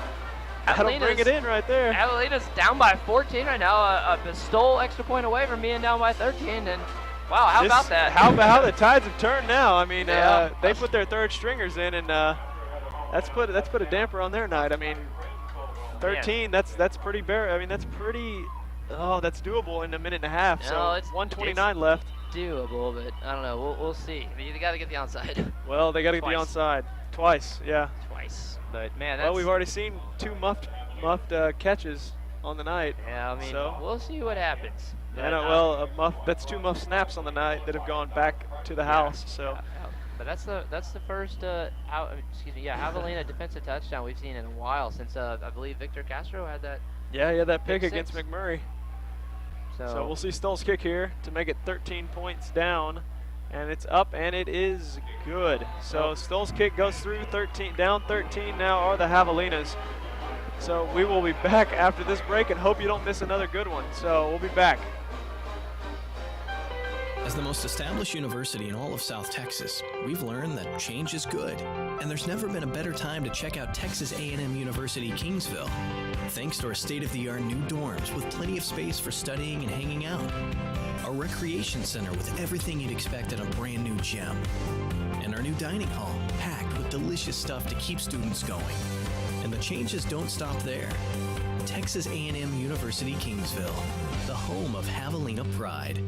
S1: That'll bring it in right there.
S2: Javelina's down by 14 right now. A Stoll extra point away from being down by 13. And wow, how about that?
S1: How the tides have turned now. I mean,
S2: Yeah.
S1: they put their third stringers in, and that's put a damper on their night. I mean, 13.
S2: Man.
S1: That's pretty bare. I mean, that's pretty. Oh, that's doable in a minute and a half.
S2: No,
S1: So
S2: it's
S1: 1:29 left.
S2: Doable, but I don't know. We'll see. I mean, you got to get the onside.
S1: Well, they got to get the
S2: Twice.
S1: onside twice. Yeah.
S2: Twice. But man, that's.
S1: Well, we've already seen two muffed catches on the night.
S2: Yeah, I mean,
S1: so.
S2: we'll see what happens.
S1: Yeah, no, well, that's two muff snaps on the night that have gone back to the house. So.
S2: Yeah, but that's the first Javelina defensive touchdown we've seen in a while since I believe Victor Castro had that.
S1: Yeah, that pick
S2: Pick
S1: against
S2: six.
S1: McMurray.
S2: So
S1: So we'll see Stoll's kick here to make it 13 points down, and it's up, and it is good. So Stoll's kick goes through 13, down 13 now are the Javelinas. So we will be back after this break, and hope you don't miss another good one. So we'll be back.
S3: As the most established university in all of South Texas, we've learned that change is good, and there's never been a better time to check out Texas A&M University Kingsville. Thanks to our state-of-the-art new dorms with plenty of space for studying and hanging out, our recreation center with everything you'd expect at a brand new gym, and our new dining hall packed with delicious stuff to keep students going. And the changes don't stop there. Texas A&M University Kingsville, the home of Javelina pride.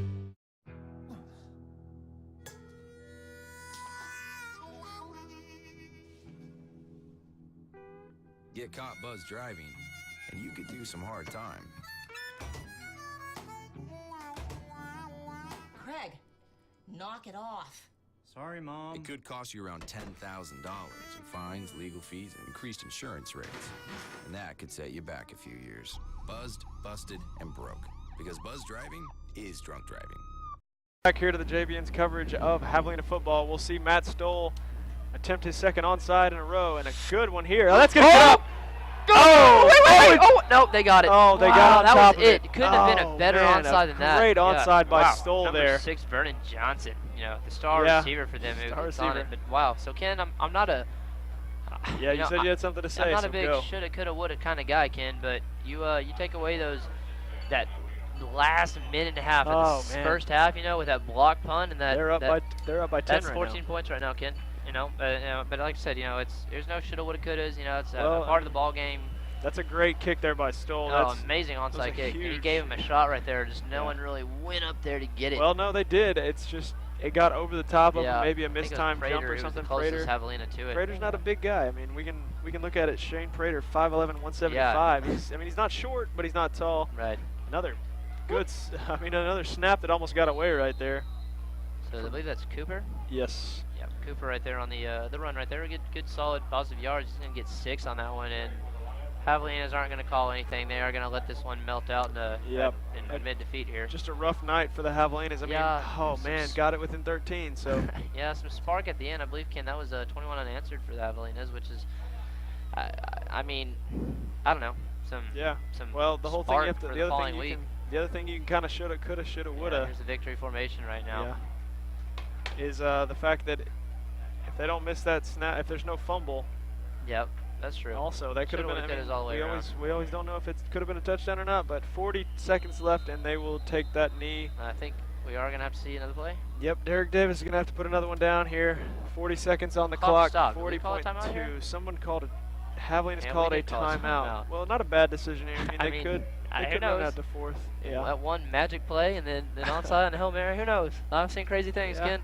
S6: Get caught buzz driving, and you could do some hard time.
S7: Craig, knock it off.
S8: Sorry, Mom.
S6: It could cost you around $10,000 in fines, legal fees, and increased insurance rates. And that could set you back a few years. Buzzed, busted, and broke. Because buzz driving is drunk driving.
S1: Back here to the JVN's coverage of Javelina football. We'll see Matt Stoll attempt his second onside in a row, and a good one here. Oh, that's going to get up.
S2: Oh, wait. Oh, no, they got it.
S1: Oh, they
S2: wow,
S1: got on
S2: that
S1: top
S2: was
S1: of
S2: it.
S1: it.
S2: Couldn't have been a better
S1: man,
S2: onside than that.
S1: Great onside by
S2: wow.
S1: Stoll
S2: Number
S1: there.
S2: 6, Vernon Johnson. You know, the star
S1: Yeah,
S2: receiver for them.
S1: star
S2: It's on
S1: receiver.
S2: it, but wow. So Ken, I'm not a.
S1: Yeah, you said you had something to say.
S2: I'm not
S1: so
S2: a big
S1: go.
S2: shoulda, coulda, woulda kind of guy, Ken. But you take away that last minute and a half of the first half, you know, with that block punt and that.
S1: They're up by 10
S2: That's
S1: right
S2: 14
S1: now.
S2: points right now, Ken. You know, but like I said, you know, there's no shoulda, woulda, couldas. You know, it's a part of the ball game.
S1: That's a great kick there by Stoll.
S2: Oh,
S1: That's
S2: amazing onside kick. And he
S1: huge.
S2: gave him a shot right there. Just no one really went up there to get it.
S1: Well, no, they did. It's just it got over the top of him, maybe a
S2: I think it was
S1: mistimed
S2: Prater
S1: jump or
S2: who
S1: something.
S2: was the closest Javelina to it.
S1: Prater's not a big guy. I mean, we can look at it. Shane Prater, 5'11", 175.
S2: Yeah.
S1: He's not short, but he's not tall.
S2: Right.
S1: Another another snap that almost got away right there.
S2: So I believe that's Cooper.
S1: Yes.
S2: Yeah, Cooper right there on the run right there. Good solid positive yards. He's gonna get 6 on that one, and Javelinas aren't gonna call anything. They are gonna let this one melt out in mid defeat here.
S1: Just a rough night for the Javelinas. I mean, man, got it within 13. So
S2: yeah, some spark at the end. I believe, Ken, that was 21 unanswered for the Javelinas, which is, I mean, I don't know. some
S1: Well, the whole thing you have to,
S2: for
S1: the other
S2: following
S1: thing you
S2: week.
S1: can, the other thing you can kind of shoulda, coulda, shoulda, woulda.
S2: Here's the victory formation right now.
S1: Yeah. Is the fact that if they don't miss that snap, if there's no fumble.
S2: Yep, that's true.
S1: Also, that could have been. We always don't know if it could have been a touchdown or not. But 40 seconds left, and they will take that knee.
S2: I think we are gonna have to see another play.
S1: Yep, Derek Davis is gonna have to put another one down here. 40 seconds on the clock.
S2: Stopped.
S1: 40.2. Someone called it. Haviland has called a timeout. Well, not a bad decision here. I mean, they could run out to fourth. Yeah.
S2: That one magic play and then onside and Hail Mary. Who knows? I've seen crazy things, Ken.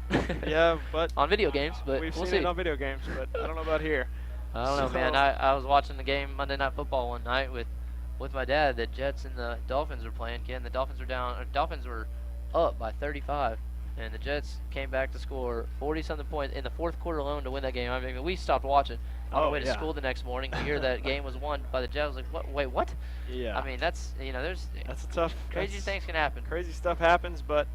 S1: Yeah, but
S2: on video games, but
S1: we've
S2: we'll
S1: seen
S2: see.
S1: it on video games, but I don't know about here.
S2: I don't know, man. I was watching the game Monday Night Football one night with my dad. The Jets and the Dolphins were playing. Ken, the Dolphins were up by 35. And the Jets came back to score 40-something points in the fourth quarter alone to win that game. I mean, we stopped watching on the way to school the next morning to hear that game was won by the Jets. I was like, what? Wait, what?
S1: Yeah.
S2: I mean, that's
S1: a tough.
S2: Crazy things can happen.
S1: Crazy stuff happens, but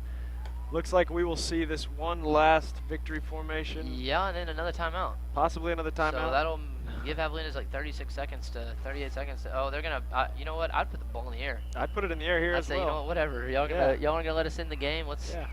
S1: looks like we will see this one last victory formation.
S2: Yeah, and then another timeout.
S1: Possibly another timeout.
S2: So that'll give Javelinas like 38 seconds to. Oh, they're gonna. You know what? I'd put the ball in the air.
S1: I'd put it in the air here as well.
S2: You know what? Whatever. Y'all gonna let us in the game? Let's.
S1: Yeah.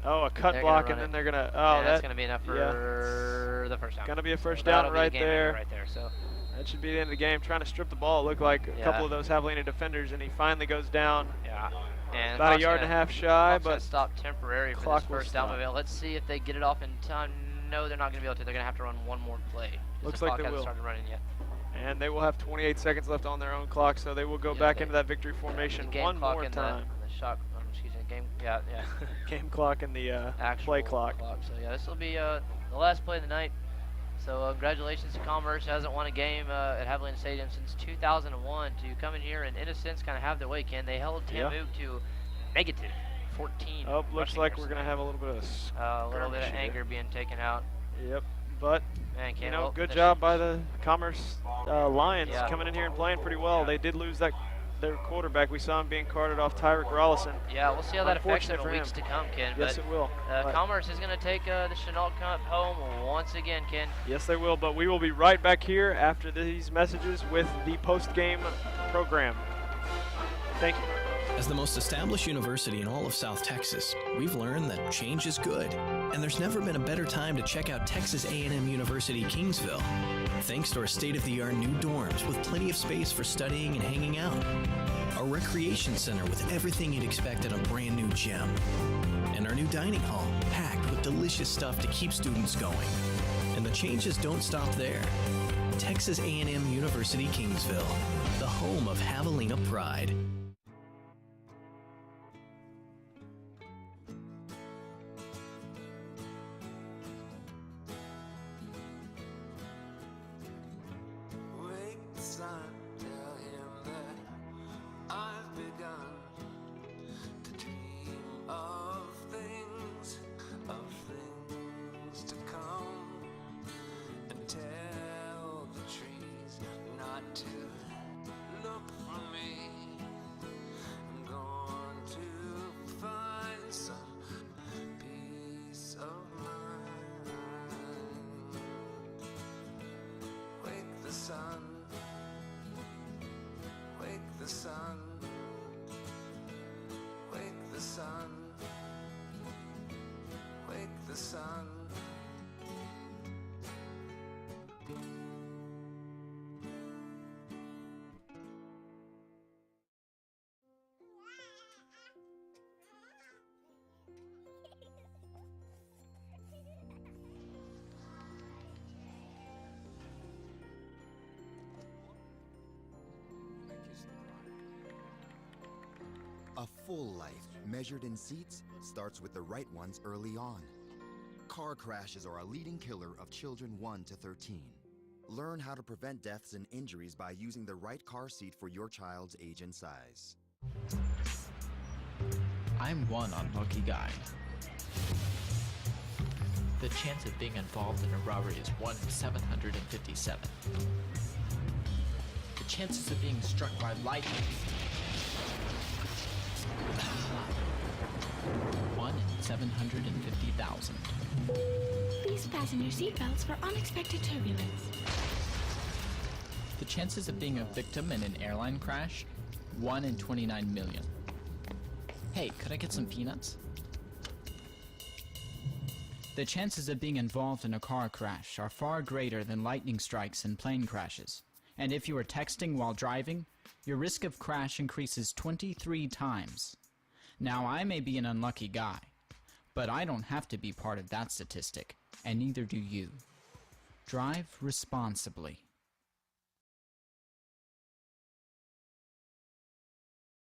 S1: Oh, a cut block, and then they're gonna. Oh,
S2: that's gonna be enough for the first down.
S1: Gonna be a first down right there.
S2: Right there. So
S1: that should be the end of the game. Trying to strip the ball. It looked like a couple of those Javelina defenders, and he finally goes down.
S2: Yeah. And
S1: about a yard and a half shy, but
S2: stop temporary for this first down. Let's see if they get it off in time. No, they're not gonna be able to. They're gonna have to run one more play.
S1: Looks like they will.
S2: Started running yet.
S1: And they will have 28 seconds left on their own clock, so they will go back into that victory formation one more time. Game clock and the play clock.
S2: So yeah, this will be the last play of the night. So congratulations to Commerce, who hasn't won a game at Haviland Stadium since 2001, to come in here and in a sense kind of have their way. Ken, they held TAMUK to negative 14.
S1: Oh, looks like we're gonna have a little bit of
S2: anger being taken out.
S1: Yep, but
S2: man,
S1: you know, good job by the Commerce Lions coming in here and playing pretty well. They did lose their quarterback. We saw him being carted off, Tyrick Rollison.
S2: Yeah, we'll see how that affects them in weeks to come, Ken.
S1: Yes, it will.
S2: Commerce is going to take the Chenault Cup home once again, Ken.
S1: Yes, they will, but we will be right back here after these messages with the post-game program. Thank you.
S3: As the most established university in all of South Texas, we've learned that change is good, and there's never been a better time to check out Texas A&M University Kingsville. Thanks to our state-of-the-art new dorms with plenty of space for studying and hanging out, a recreation center with everything you'd expect in a brand new gym, and our new dining hall packed with delicious stuff to keep students going. And the changes don't stop there. Texas A&M University Kingsville, the home of Javelina pride.
S8: A full life, measured in seats, starts with the right ones early on. Car crashes are a leading killer of children 1 to 13. Learn how to prevent deaths and injuries by using the right car seat for your child's age and size.
S9: I'm 1 on Lucky Guy. The chance of being involved in a robbery is 1 in 757. The chances of being struck by lightning 1 in 750,000.
S10: Please fasten your seatbelts for unexpected turbulence.
S9: The chances of being a victim in an airline crash? 1 in 29 million. Hey, could I get some peanuts? The chances of being involved in a car crash are far greater than lightning strikes and plane crashes. And if you are texting while driving, your risk of crash increases 23 times. Now, I may be an unlucky guy, but I don't have to be part of that statistic, and neither do you. Drive responsibly.